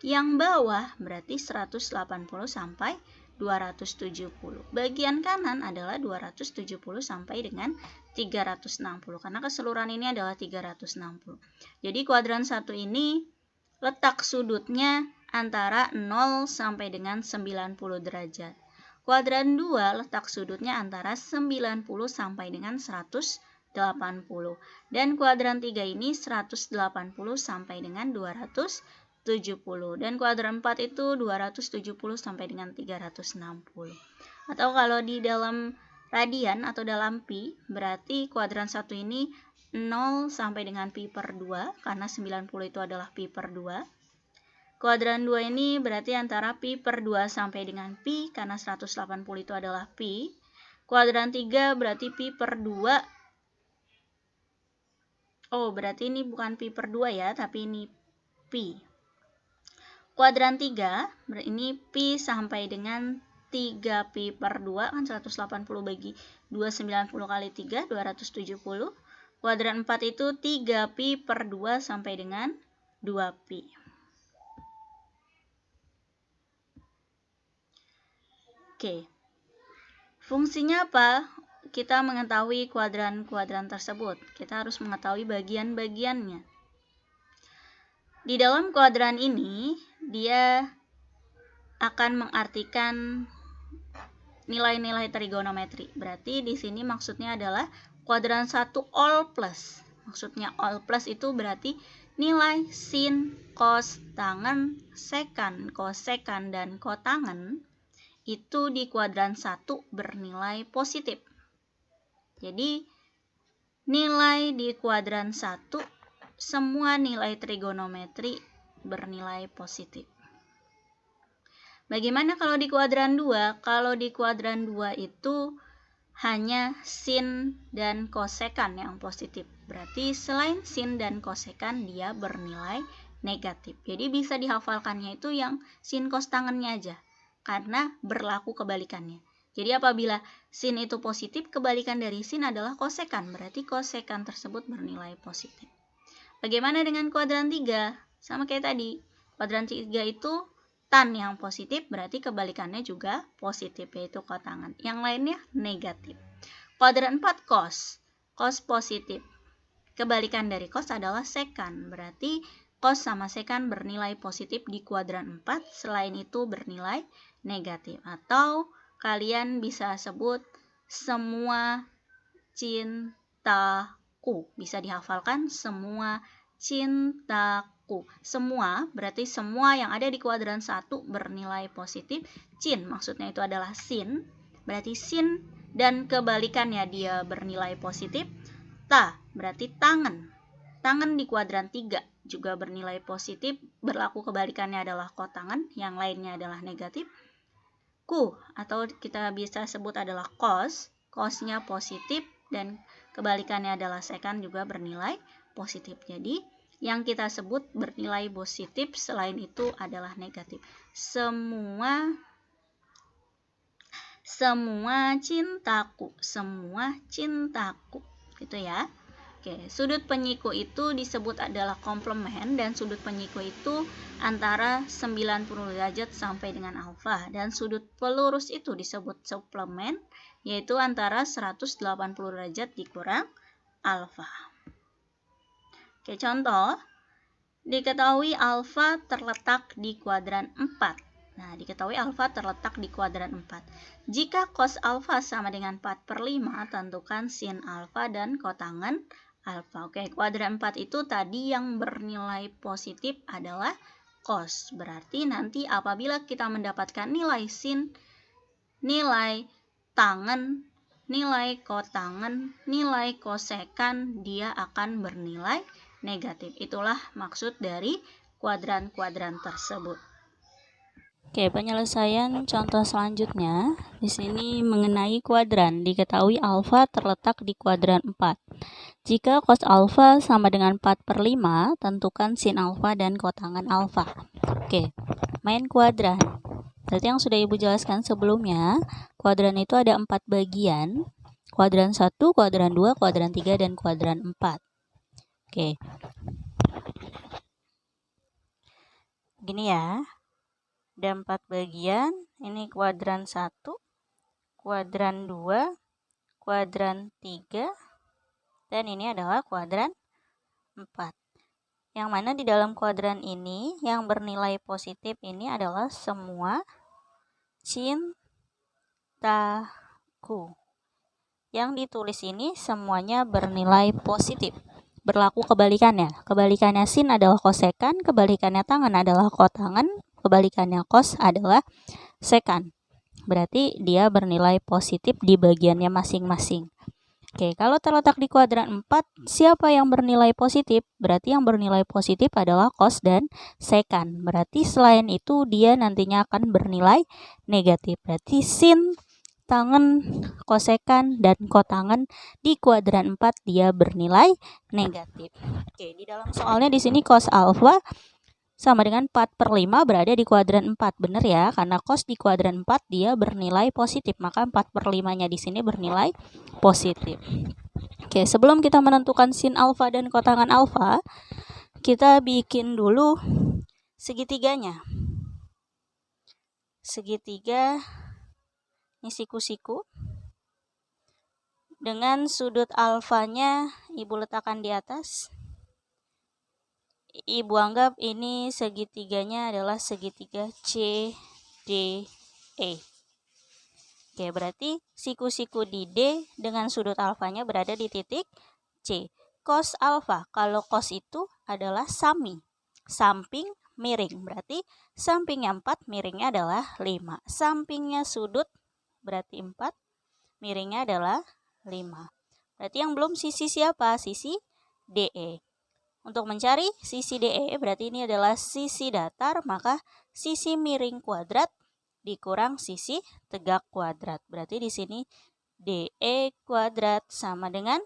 Yang bawah berarti 180 sampai 270. Bagian kanan adalah 270 sampai dengan 360 karena keseluruhan ini adalah 360. Jadi kuadran 1 ini letak sudutnya antara 0 sampai dengan 90 derajat. Kuadran 2 letak sudutnya antara 90 sampai dengan 180. Dan kuadran 3 ini 180 sampai dengan 270. Dan kuadran 4 itu 270 sampai dengan 360. Atau kalau di dalam radian atau dalam pi, berarti kuadran 1 ini 0 sampai dengan pi per 2, karena 90 itu adalah pi per 2. Kuadran 2 ini berarti antara pi per 2 sampai dengan pi, karena 180 itu adalah pi. Kuadran 3 berarti pi per 2. Oh, berarti ini bukan pi per 2 ya, tapi ini pi. Kuadran 3, ini pi sampai dengan 3 pi per 2, kan 180 bagi 290 kali 3, 270. Kuadran 4 itu 3 pi per 2 sampai dengan 2 pi. Oke, fungsinya apa? Kita mengetahui kuadran-kuadran tersebut. Kita harus mengetahui bagian-bagiannya. Di dalam kuadran ini, dia akan mengartikan nilai-nilai trigonometri. Berarti di sini maksudnya adalah kuadran 1 all plus. Maksudnya all plus itu berarti nilai sin, cos, tangen, sekan, kosekan, dan kotangen itu di kuadran 1 bernilai positif. Jadi nilai di kuadran 1 semua nilai trigonometri bernilai positif. Bagaimana kalau di kuadran 2? Kalau di kuadran 2 itu hanya sin dan kosekan yang positif. Berarti selain sin dan kosekan dia bernilai negatif. Jadi bisa dihafalkannya itu yang sin cos tangennya aja, karena berlaku kebalikannya. Jadi apabila sin itu positif, kebalikan dari sin adalah kosekan. Berarti kosekan tersebut bernilai positif. Bagaimana dengan kuadran 3? Sama kayak tadi. Kuadran 3 itu tan yang positif, berarti kebalikannya juga positif, yaitu kotangen. Yang lainnya negatif. Kuadran 4 cos. Cos positif. Kebalikan dari cos adalah sekan. Berarti cos sama sekan bernilai positif di kuadran 4, selain itu bernilai negatif. Atau kalian bisa sebut semua cintaku. Bisa dihafalkan semua cintaku. Semua berarti semua yang ada di kuadran 1 bernilai positif. Cin maksudnya itu adalah sin. Berarti sin dan kebalikannya dia bernilai positif. Ta berarti tangan. Tangan di kuadran 3 juga bernilai positif. Berlaku kebalikannya adalah kotangen, yang lainnya adalah negatif. Ku atau kita bisa sebut adalah cos. Cosnya positif dan kebalikannya adalah sekan juga bernilai positif. Jadi yang kita sebut bernilai positif selain itu adalah negatif. Semua cintaku, semua cintaku, gitu ya. Oke, sudut penyiku itu disebut adalah komplemen, dan sudut penyiku itu antara 90 derajat sampai dengan alfa, dan sudut pelurus itu disebut suplemen, yaitu antara 180 derajat dikurang alfa. Oke, contoh, diketahui alfa terletak di kuadran 4. Nah, diketahui alfa terletak di kuadran 4. Jika cos alfa sama dengan 4/5, tentukan sin alfa dan kotangen alfa. Oke, kuadran 4 itu tadi yang bernilai positif adalah cos. Berarti nanti apabila kita mendapatkan nilai sin, nilai tangen, nilai kotangen, nilai kosekan, dia akan bernilai negatif. Itulah maksud dari kuadran-kuadran tersebut. Oke, penyelesaian contoh selanjutnya di sini mengenai kuadran. Diketahui alfa terletak di kuadran 4. Jika cos alfa sama dengan 4/5, tentukan sin alfa dan kotangen alfa. Oke, main kuadran. Berarti yang sudah Ibu jelaskan sebelumnya, kuadran itu ada 4 bagian. Kuadran 1, kuadran 2, kuadran 3, dan kuadran 4. Oke. Gini ya. Ada 4 bagian, ini kuadran 1, kuadran 2, kuadran 3, dan ini adalah kuadran 4. Yang mana di dalam kuadran ini yang bernilai positif ini adalah semua cintaku. Yang ditulis ini semuanya bernilai positif. Berlaku kebalikannya. Kebalikannya sin adalah kosekan, kebalikannya tangen adalah kotangen, kebalikannya cos adalah sekan. Berarti dia bernilai positif di bagiannya masing-masing. Oke, kalau terletak di kuadran 4, siapa yang bernilai positif? Berarti yang bernilai positif adalah cos dan sekan. Berarti selain itu dia nantinya akan bernilai negatif. Berarti sin, tangen, kosekan, dan kotangen di kuadran 4 dia bernilai negatif. Oke, di dalam soalnya di sini cos alfa sama dengan 4/5 berada di kuadran 4. Benar ya, karena cos di kuadran 4 dia bernilai positif, maka 4/5-nya di sini bernilai positif. Oke, sebelum kita menentukan sin alfa dan kotangen alfa, kita bikin dulu segitiganya. Segitiga ini siku-siku. Dengan sudut alfanya Ibu letakkan di atas. Ibu anggap ini segitiganya adalah segitiga CDE. Oke, berarti siku-siku di D dengan sudut alfanya berada di titik C. Cos alfa, kalau cos itu adalah sami, samping miring. Berarti sampingnya 4, miringnya adalah 5. Sampingnya sudut berarti 4, miringnya adalah 5. Berarti yang belum sisi siapa? Sisi DE. Untuk mencari sisi DE berarti ini adalah sisi datar, maka sisi miring kuadrat dikurang sisi tegak kuadrat. Berarti di sini DE kuadrat sama dengan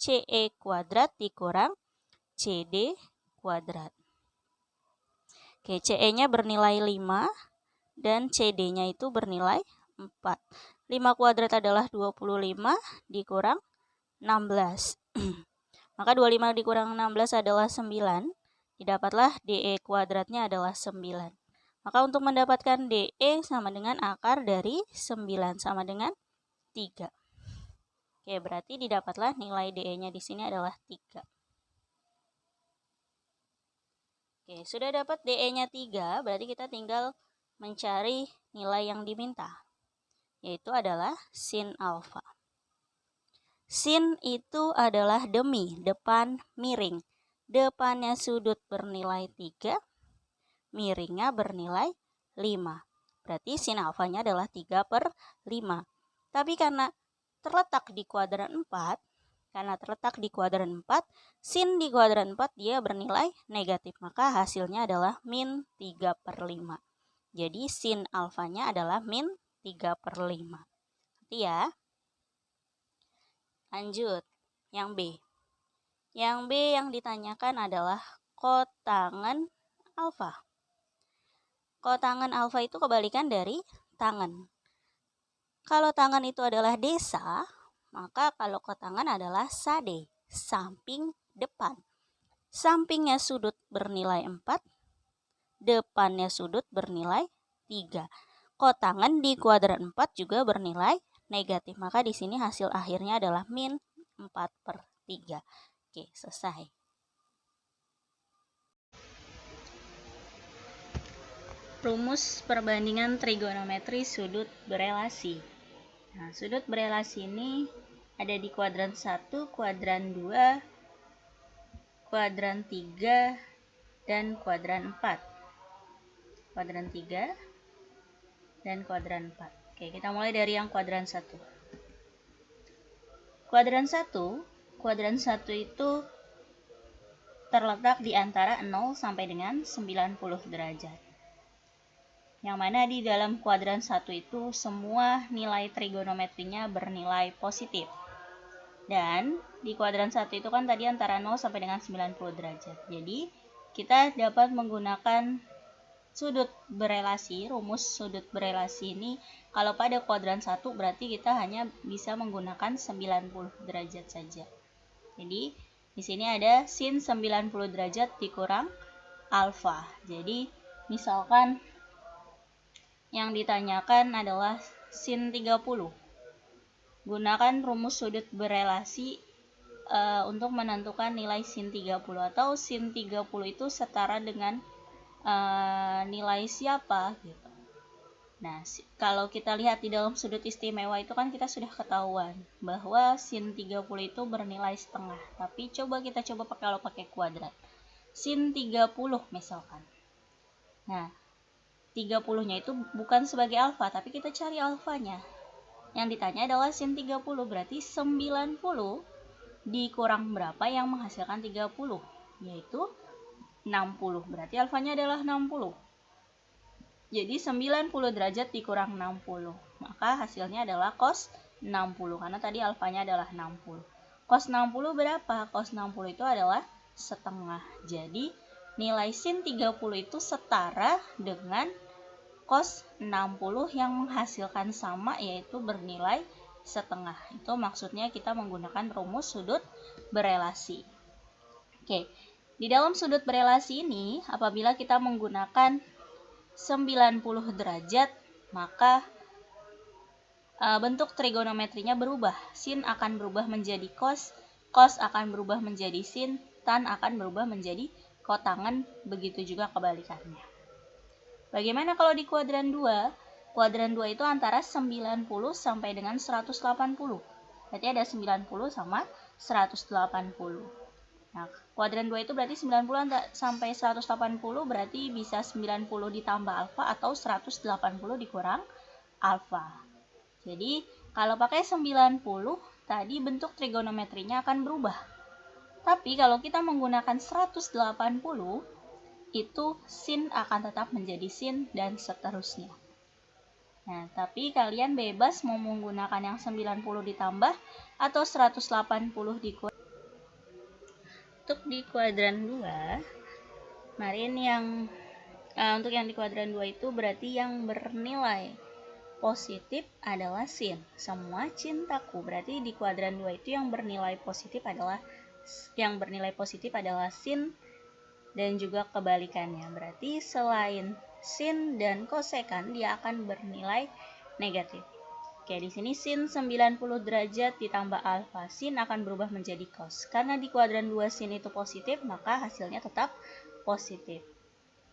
CE kuadrat dikurang CD kuadrat. Oke, CE-nya bernilai 5 dan CD-nya itu bernilai 4. 5 kuadrat adalah 25 dikurang 16. Maka 25 dikurang 16 adalah 9. Didapatlah DE kuadratnya adalah 9. Maka untuk mendapatkan DE sama dengan akar dari 9 sama dengan 3. Oke, berarti didapatlah nilai DE-nya di sini adalah 3. Oke, sudah dapat DE-nya 3, berarti kita tinggal mencari nilai yang diminta, yaitu adalah sin alfa. Sin itu adalah demi, depan, miring. Depannya sudut bernilai 3, miringnya bernilai 5. Berarti sin alfanya adalah 3/5. Tapi karena terletak di kuadran 4, sin di kuadran 4 dia bernilai negatif, maka hasilnya adalah min 3/5. Jadi sin alfanya adalah min 3/5. Nanti ya. Lanjut, yang B. Yang B yang ditanyakan adalah kotangen alfa. Kotangen alfa itu kebalikan dari tangen. Kalau tangen itu adalah desa, maka kalau kotangen adalah sade. samping depan. Sampingnya sudut bernilai 4, depannya sudut bernilai 3. Kotangan di kuadran 4 juga bernilai negatif. Maka di sini hasil akhirnya adalah min 4/3. Oke, selesai. Rumus perbandingan trigonometri sudut berelasi. Nah, sudut berelasi ini ada di kuadran 1, kuadran 2, kuadran 3, dan kuadran 4. Kuadran 3 dan kuadran 4. Oke, kita mulai dari yang kuadran 1. Kuadran 1 itu terletak di antara 0 sampai dengan 90 derajat. Yang mana di dalam kuadran 1 itu semua nilai trigonometrinya bernilai positif. Dan di kuadran 1 itu kan tadi antara 0 sampai dengan 90 derajat. Jadi kita dapat menggunakan sudut berelasi, rumus sudut berelasi ini kalau pada kuadran 1 berarti kita hanya bisa menggunakan 90 derajat saja. Jadi di sini ada sin 90 derajat dikurang alfa. Jadi misalkan yang ditanyakan adalah sin 30. Gunakan rumus sudut berelasi untuk menentukan nilai sin 30, atau sin 30 itu setara dengan nilai siapa gitu. Nah, kalau kita lihat di dalam sudut istimewa itu kan kita sudah ketahuan bahwa sin 30 itu bernilai setengah. Tapi coba kita kalau pakai kuadrat. Sin 30 misalkan. Nah, 30-nya itu bukan sebagai alfa, tapi kita cari alfanya. Yang ditanya adalah sin 30, berarti 90 dikurang berapa yang menghasilkan 30, yaitu 60. Berarti alfanya adalah 60. Jadi 90 derajat dikurang 60. Maka hasilnya adalah cos 60, karena tadi alfanya adalah 60. Cos 60 berapa? Cos 60 itu adalah setengah. Jadi nilai sin 30 itu setara dengan cos 60 yang menghasilkan sama, yaitu bernilai setengah. Itu maksudnya kita menggunakan rumus sudut berelasi. Oke, di dalam sudut berelasi ini apabila kita menggunakan 90 derajat, maka bentuk trigonometrinya berubah. Sin akan berubah menjadi cos, cos akan berubah menjadi sin, tan akan berubah menjadi kotangan, begitu juga kebalikannya. Bagaimana kalau di kuadran 2? Kuadran 2 itu antara 90 sampai dengan 180. Berarti ada 90 sama 180. Nah, kuadran 2 itu berarti 90 sampai 180, berarti bisa 90 ditambah alfa atau 180 dikurang alfa. Jadi, kalau pakai 90, tadi bentuk trigonometrinya akan berubah. Tapi kalau kita menggunakan 180, itu sin akan tetap menjadi sin dan seterusnya. Nah, tapi kalian bebas mau menggunakan yang 90 ditambah atau 180 dikurang. Untuk di kuadran 2, kemarin untuk yang di kuadran 2 itu berarti yang bernilai positif adalah sin. Semua cintaku. Berarti di kuadran 2 itu yang bernilai positif adalah sin dan juga kebalikannya. Berarti selain sin dan kosekan, dia akan bernilai negatif. Oke, di sini sin 90 derajat ditambah alfa. Sin akan berubah menjadi cos. Karena di kuadran 2 sin itu positif, maka hasilnya tetap positif.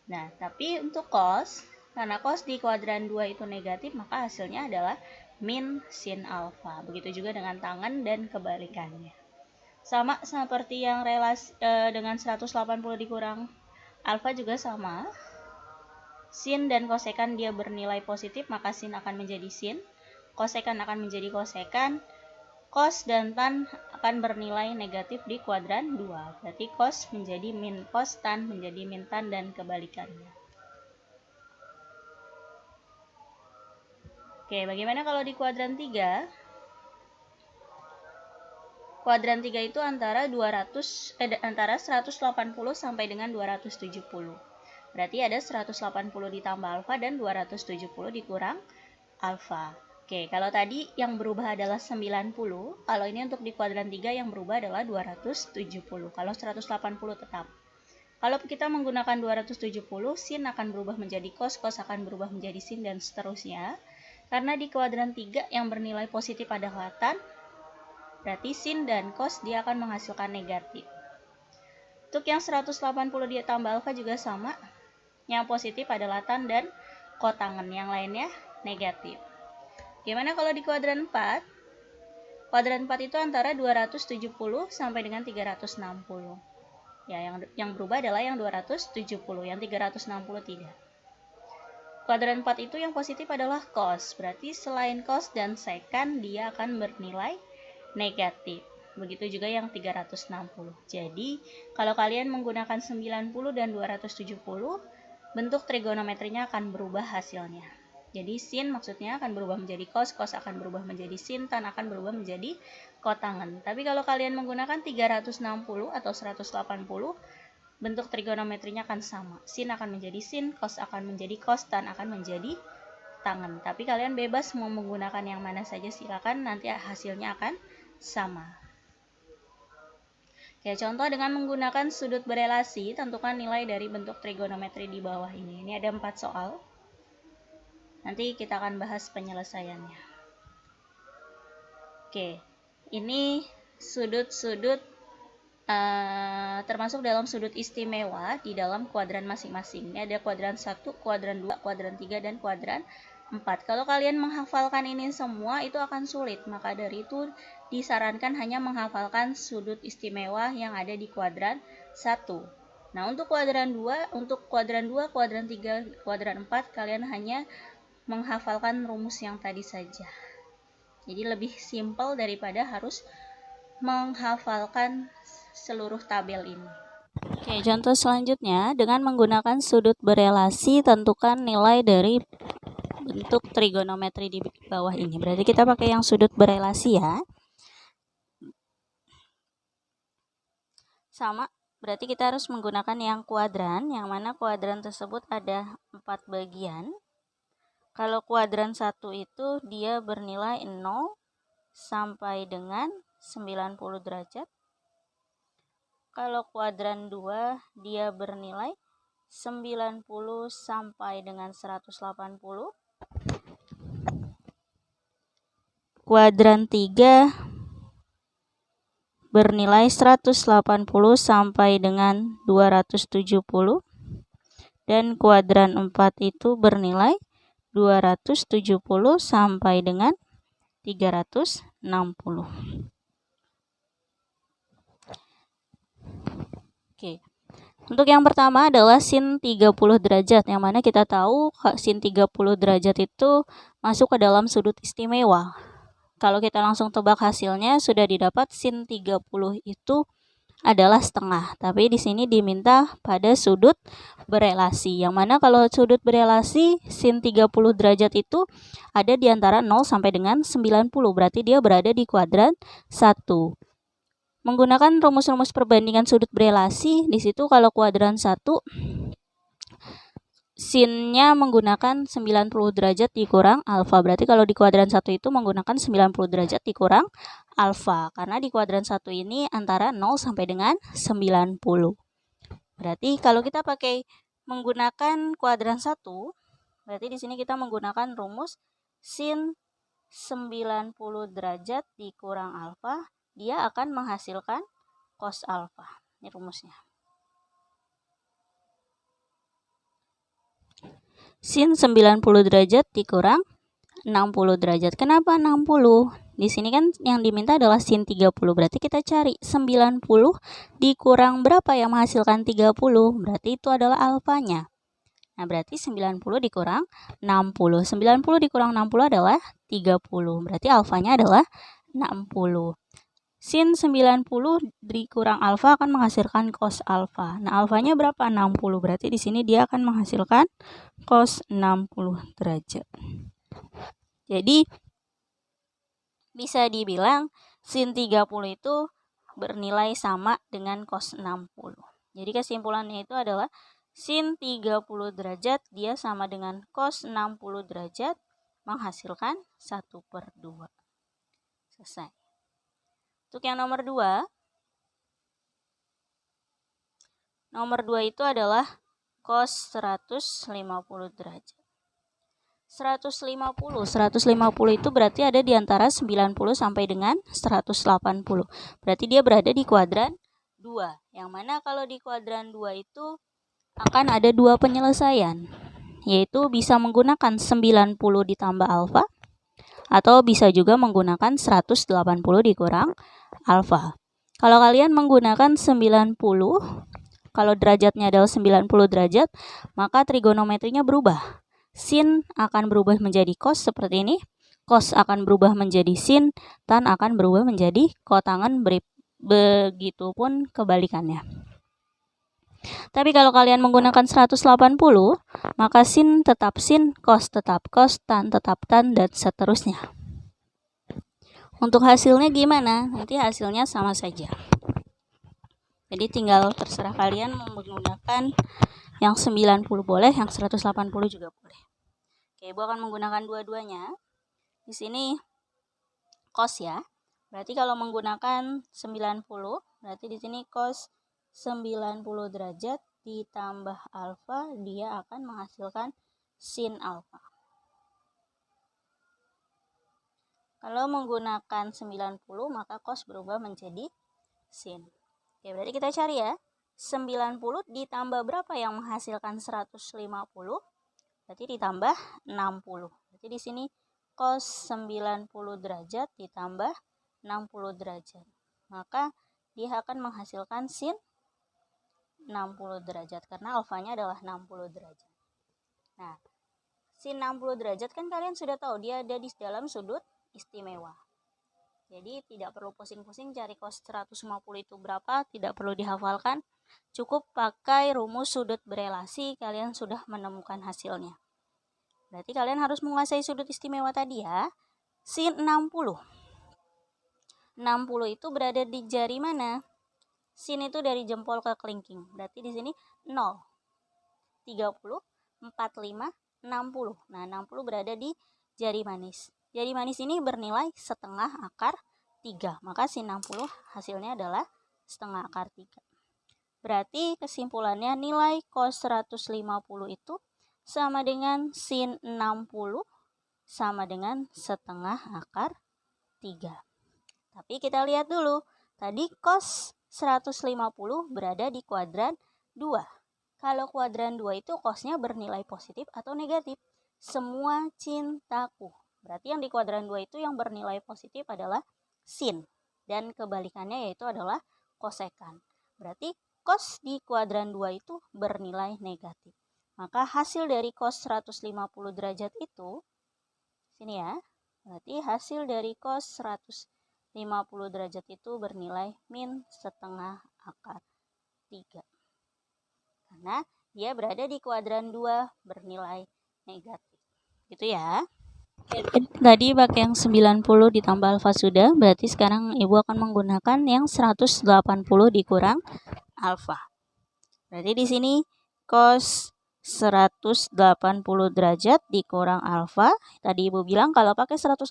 Nah, tapi untuk cos, karena cos di kuadran 2 itu negatif, maka hasilnya adalah min sin alfa. Begitu juga dengan tangan dan kebalikannya. Sama seperti yang relasi dengan 180 dikurang alfa juga sama. Sin dan kosekan dia bernilai positif, maka sin akan menjadi sin. Kosekan akan menjadi kosekan. Cos dan tan akan bernilai negatif di kuadran 2. Berarti cos menjadi min cos, tan menjadi min tan, dan kebalikannya. Oke, bagaimana kalau di kuadran 3? Kuadran 3 itu antara 180 sampai dengan 270. Berarti ada 180 ditambah alfa dan 270 dikurang alfa. Oke, kalau tadi yang berubah adalah 90, kalau ini untuk di kuadran 3 yang berubah adalah 270. Kalau 180 tetap. Kalau kita menggunakan 270, sin akan berubah menjadi cos, cos akan berubah menjadi sin, dan seterusnya. Karena di kuadran 3 yang bernilai positif adalah tan, berarti sin dan cos dia akan menghasilkan negatif. Untuk yang 180 ditambah alfa juga sama. Yang positif adalah tan dan kotangen, yang lainnya negatif. Gimana kalau di kuadran 4? Kuadran 4 itu antara 270 sampai dengan 360. Ya, yang berubah adalah yang 270, yang 360 tidak. Kuadran 4 itu yang positif adalah cos, berarti selain cos dan secant dia akan bernilai negatif. Begitu juga yang 360. Jadi, kalau kalian menggunakan 90 dan 270, bentuk trigonometrinya akan berubah hasilnya. Jadi sin maksudnya akan berubah menjadi cos, cos akan berubah menjadi sin, tan akan berubah menjadi kotangen. Tapi kalau kalian menggunakan 360 atau 180, bentuk trigonometrinya akan sama. Sin akan menjadi sin, cos akan menjadi cos, tan akan menjadi tangen. Tapi kalian bebas mau menggunakan yang mana saja, silakan, nanti hasilnya akan sama. Oke, contoh dengan menggunakan sudut berelasi, tentukan nilai dari bentuk trigonometri di bawah ini. Ini ada 4 soal. Nanti kita akan bahas penyelesaiannya. Oke, ini sudut-sudut termasuk dalam sudut istimewa di dalam kuadran masing-masing. Ini ada kuadran 1, kuadran 2, kuadran 3, dan kuadran 4. Kalau kalian menghafalkan ini semua itu akan sulit, maka dari itu disarankan hanya menghafalkan sudut istimewa yang ada di kuadran 1. Nah, untuk kuadran 2, kuadran 3, kuadran 4 kalian hanya menghafalkan rumus yang tadi saja. Jadi lebih simpel daripada harus menghafalkan seluruh tabel ini. Oke, contoh selanjutnya, dengan menggunakan sudut berelasi, tentukan nilai dari bentuk trigonometri di bawah ini. Berarti kita pakai yang sudut berelasi ya. Sama, berarti kita harus menggunakan yang kuadran, yang mana kuadran tersebut ada 4 bagian. Kalau kuadran 1 itu dia bernilai 0 sampai dengan 90 derajat. Kalau kuadran 2 dia bernilai 90 sampai dengan 180. Kuadran 3 bernilai 180 sampai dengan 270. Dan kuadran 4 itu bernilai 270 sampai dengan 360. Oke. Untuk yang pertama adalah sin 30 derajat, yang mana kita tahu sin 30 derajat itu masuk ke dalam sudut istimewa. Kalau kita langsung tebak hasilnya, sudah didapat sin 30 itu adalah setengah, tapi di sini diminta pada sudut berelasi, yang mana kalau sudut berelasi sin 30 derajat itu ada di antara 0 sampai dengan 90, berarti dia berada di kuadran 1. Menggunakan rumus-rumus perbandingan sudut berelasi, di situ kalau kuadran 1 sinnya menggunakan 90 derajat dikurang alfa. Berarti kalau di kuadran 1 itu menggunakan 90 derajat dikurang alfa. Karena di kuadran 1 ini antara 0 sampai dengan 90. Berarti kalau kita pakai menggunakan kuadran 1, berarti di sini kita menggunakan rumus sin 90 derajat dikurang alfa, dia akan menghasilkan cos alfa. Ini rumusnya. Sin 90 derajat dikurang 60 derajat. Kenapa 60? Di sini kan yang diminta adalah sin 30. Berarti kita cari 90 dikurang berapa yang menghasilkan 30? Berarti itu adalah alfanya. Nah, berarti 90 dikurang 60. 90 dikurang 60 adalah 30. Berarti alfanya adalah 60. Sin 90 dikurang alfa akan menghasilkan cos alfa. Nah, alfanya berapa? 60. Berarti di sini dia akan menghasilkan cos 60 derajat. Jadi, bisa dibilang sin 30 itu bernilai sama dengan cos 60. Jadi, kesimpulannya itu adalah sin 30 derajat dia sama dengan cos 60 derajat, menghasilkan 1/2. Selesai. Untuk yang nomor 2, itu adalah cos 150 derajat. 150 itu berarti ada di antara 90 sampai dengan 180. Berarti dia berada di kuadran 2. Yang mana kalau di kuadran 2 itu akan ada 2 penyelesaian, yaitu bisa menggunakan 90 ditambah alfa atau bisa juga menggunakan 180 dikurang alfa. Kalau kalian menggunakan 90, kalau derajatnya adalah 90 derajat, maka trigonometrinya berubah. Sin akan berubah menjadi cos seperti ini, cos akan berubah menjadi sin, tan akan berubah menjadi kotangan, begitupun kebalikannya. Tapi kalau kalian menggunakan 180, maka sin tetap sin, cos tetap cos, tan tetap tan, dan seterusnya. Untuk hasilnya gimana? Nanti hasilnya sama saja. Jadi tinggal terserah kalian mau menggunakan yang 90 boleh, yang 180 juga boleh. Oke, Ibu akan menggunakan dua-duanya. Di sini cos ya. Berarti kalau menggunakan 90, berarti di sini cos 90 derajat ditambah alfa, dia akan menghasilkan sin alfa. Kalau menggunakan 90, maka cos berubah menjadi sin. Oke, berarti kita cari ya. 90 ditambah berapa yang menghasilkan 150? Berarti ditambah 60. Berarti di sini cos 90 derajat ditambah 60 derajat. Maka dia akan menghasilkan sin 60 derajat karena alfanya adalah 60 derajat. Nah, sin 60 derajat kan kalian sudah tahu dia ada di dalam sudut istimewa. Jadi tidak perlu pusing-pusing cari cos 150 itu berapa, tidak perlu dihafalkan. Cukup pakai rumus sudut berelasi, kalian sudah menemukan hasilnya. Berarti kalian harus menguasai sudut istimewa tadi ya. Sin 60. 60 itu berada di jari mana? Sin itu dari jempol ke kelingking. Berarti di sini 0, 30, 45, 60. Nah, 60 berada di jari manis. Jari manis ini bernilai setengah akar 3. Maka sin 60 hasilnya adalah setengah akar 3. Berarti kesimpulannya nilai cos 150 itu sama dengan sin 60 sama dengan setengah akar 3. Tapi kita lihat dulu. Tadi cos 150 berada di kuadran 2. Kalau kuadran 2 itu cosnya bernilai positif atau negatif? Semua cintaku. Berarti yang di kuadran 2 itu yang bernilai positif adalah sin. Dan kebalikannya yaitu adalah kosekan. Berarti cos di kuadran 2 itu bernilai negatif. Maka hasil dari cos 150 derajat itu, sini ya, berarti hasil dari cos 150 derajat itu bernilai min setengah akar 3. Karena dia berada di kuadran 2 bernilai negatif. Gitu ya. Tadi pakai yang 90 ditambah alfa sudah, berarti sekarang Ibu akan menggunakan yang 180 dikurang alfa. Berarti di sini cos 180 derajat dikurang alfa. Tadi Ibu bilang kalau pakai 180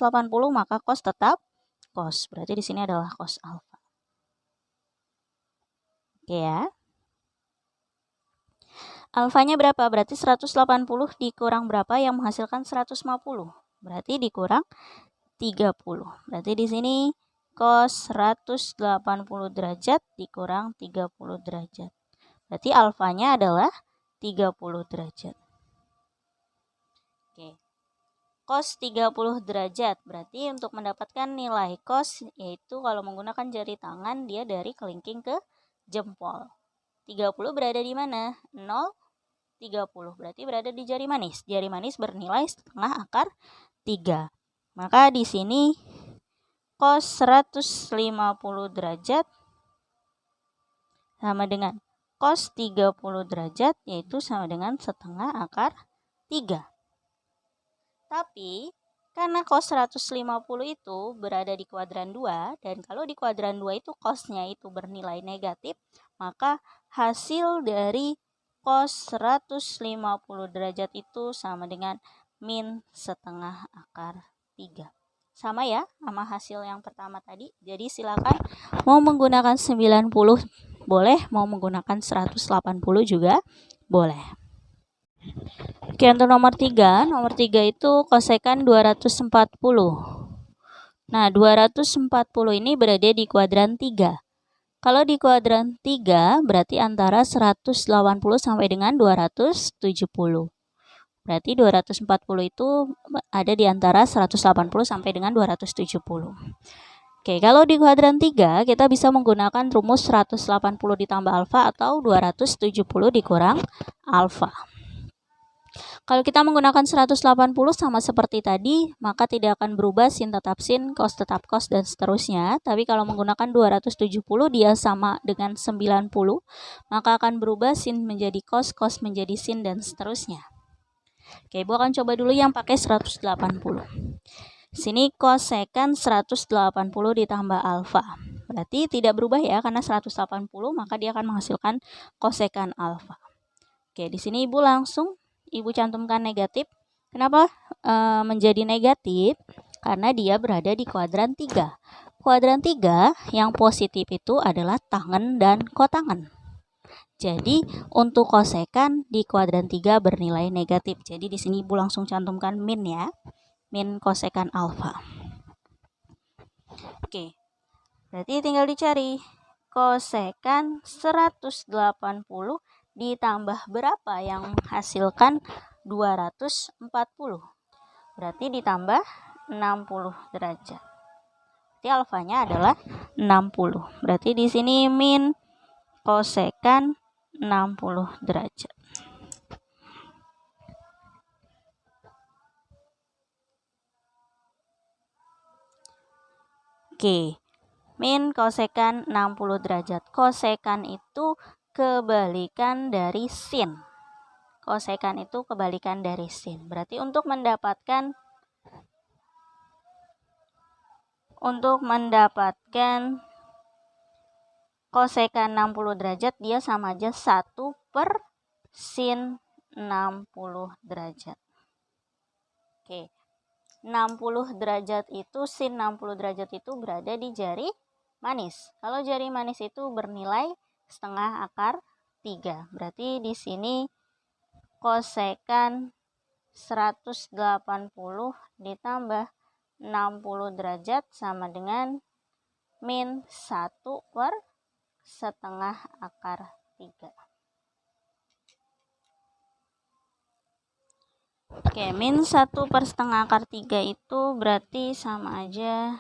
maka cos tetap cos. Berarti di sini adalah cos alfa. Oke ya. Alfanya berapa? Berarti 180 dikurang berapa yang menghasilkan 150? Berarti dikurang 30. Berarti di sini cos 180 derajat dikurang 30 derajat. Berarti alfanya adalah 30 derajat. Oke. Cos 30 derajat. Berarti untuk mendapatkan nilai cos yaitu kalau menggunakan jari tangan dia dari kelingking ke jempol. 30 berada di mana? 0, 30. Berarti berada di jari manis. Jari manis bernilai setengah akar 3. Maka di sini cos 150 derajat sama dengan cos 30 derajat, yaitu sama dengan setengah akar 3. Tapi karena cos 150 itu berada di kuadran 2, dan kalau di kuadran 2 itu cosnya itu bernilai negatif, maka hasil dari cos 150 derajat itu sama dengan min setengah akar 3. Sama ya sama hasil yang pertama tadi. Jadi silakan mau menggunakan 90 boleh, mau menggunakan 180 juga boleh. Oke, untuk nomor 3 itu kosekan 240. Nah, 240 ini berada di kuadran 3. Kalau di kuadran 3 berarti antara 180 sampai dengan 270. Berarti 240 itu ada di antara 180 sampai dengan 270. Oke, kalau di kuadran 3 kita bisa menggunakan rumus 180 ditambah alfa atau 270 dikurang alfa. Kalau kita menggunakan 180 sama seperti tadi, maka tidak akan berubah sin tetap sin, cos tetap cos, dan seterusnya. Tapi kalau menggunakan 270 dia sama dengan 90, maka akan berubah sin menjadi cos, cos menjadi sin, dan seterusnya. Oke, Ibu akan coba dulu yang pakai 180. Sini kosekan 180 ditambah alfa. Berarti tidak berubah ya, karena 180 maka dia akan menghasilkan kosekan alfa. Oke, di sini Ibu langsung cantumkan negatif. Kenapa menjadi negatif? Karena dia berada di kuadran 3. Kuadran 3 yang positif itu adalah tangen dan kotangen. Jadi untuk kosekan di kuadran 3 bernilai negatif. Jadi di sini Ibu langsung cantumkan min ya. Min kosekan alfa. Oke. Berarti tinggal dicari kosekan 180 ditambah berapa yang menghasilkan 240. Berarti ditambah 60 derajat. Berarti alfanya adalah 60. Berarti di sini min kosekan 60 derajat. Oke, min kosekan 60 derajat. Kosekan itu kebalikan dari sin. Kosekan itu kebalikan dari sin. Berarti untuk mendapatkan kosekan 60 derajat dia sama aja 1 per sin 60 derajat. Oke. 60 derajat itu, sin 60 derajat itu berada di jari manis. Kalau jari manis itu bernilai setengah akar 3. Berarti di sini kosekan 180 ditambah 60 derajat sama dengan min 1 per setengah akar 3. Oke, min 1 per setengah akar 3 itu berarti sama aja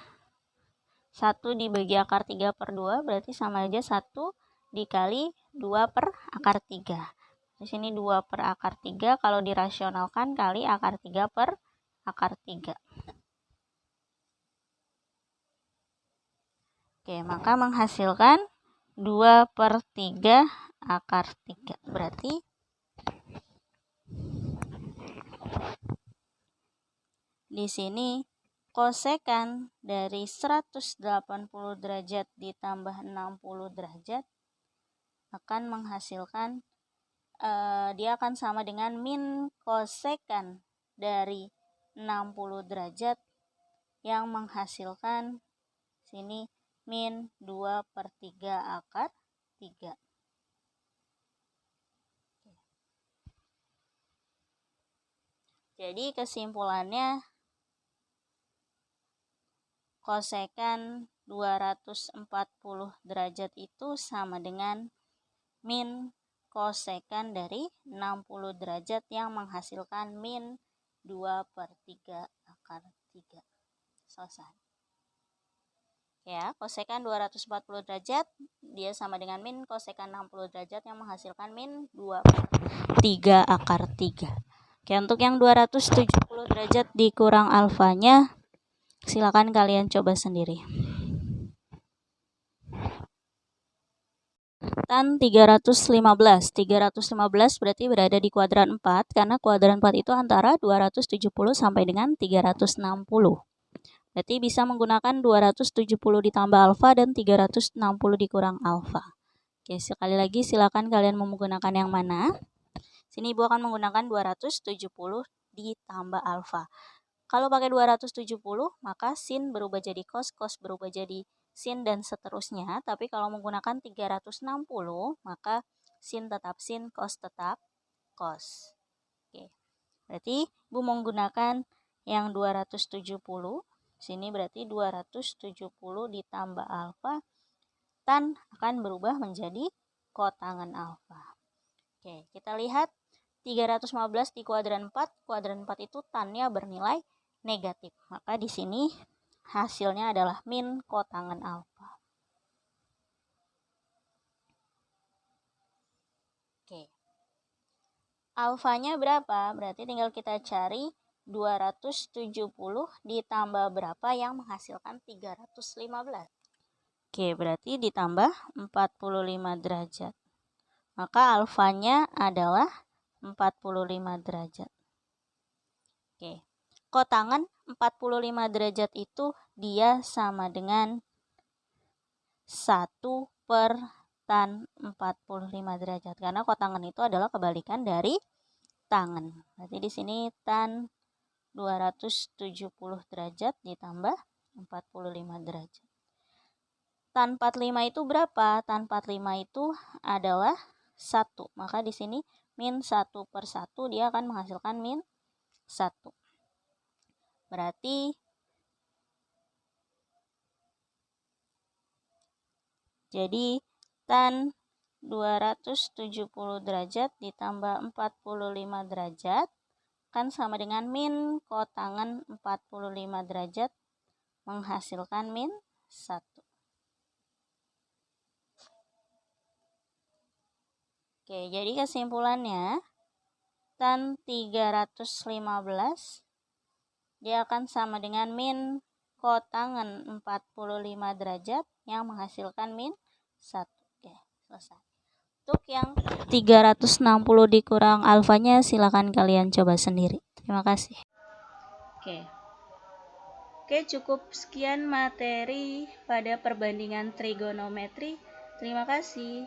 1 dibagi akar 3 per 2, berarti sama aja 1 dikali 2 per akar 3. Di sini 2 per akar 3, kalau dirasionalkan kali akar 3 per akar 3. Oke, maka menghasilkan 2 per 3 akar 3. Berarti di sini kosekan dari 180 derajat ditambah 60 derajat akan menghasilkan dia akan sama dengan min kosekan dari 60 derajat yang menghasilkan sini min 2 per 3 akar 3. Jadi kesimpulannya kosekan 240 derajat itu sama dengan min kosekan dari 60 derajat yang menghasilkan min 2 per 3 akar 3. Selesai. Ya, kosekan 240 derajat dia sama dengan min kosekan 60 derajat yang menghasilkan min 2 per 3 akar 3. Oke, untuk yang 270 derajat dikurang alfanya, silakan kalian coba sendiri. Tan 315. 315 berarti berada di kuadran 4, karena kuadran 4 itu antara 270 sampai dengan 360. Berarti bisa menggunakan 270 ditambah alfa dan 360 dikurang alfa. Oke, sekali lagi silakan kalian mau menggunakan yang mana. Sini Ibu akan menggunakan 270 ditambah alfa. Kalau pakai 270, maka sin berubah jadi cos, cos berubah jadi sin, dan seterusnya. Tapi kalau menggunakan 360, maka sin tetap sin, cos tetap cos. Oke. Berarti Ibu menggunakan yang 270. Sini berarti 270 ditambah alfa. Tan akan berubah menjadi kotangan alfa. Oke, kita lihat 315 di kuadran 4. Kuadran 4 itu tannya bernilai negatif. Maka di sini hasilnya adalah min kotangan alfa. Oke. Alfanya berapa? Berarti tinggal kita cari 270 ditambah berapa yang menghasilkan 315. Oke, berarti ditambah 45 derajat. Maka alfanya adalah 45 derajat. Oke. Kotangan 45 derajat itu dia sama dengan 1 per tan 45 derajat. Karena kotangan itu adalah kebalikan dari tangen. Berarti di sini tan 270 derajat ditambah 45 derajat. Tan 45 itu berapa? Tan 45 itu adalah 1. Maka di sini min 1 per 1 dia akan menghasilkan min 1. Berarti jadi tan 270 derajat ditambah 45 derajat kan sama dengan min kotangan 45 derajat menghasilkan min 1. Oke, jadi kesimpulannya tan 315 dia akan sama dengan min kotangan 45 derajat yang menghasilkan min 1. Oke, selesai. Untuk yang 360 dikurang alfanya silakan kalian coba sendiri. Terima kasih. Oke, cukup sekian materi pada perbandingan trigonometri. Terima kasih.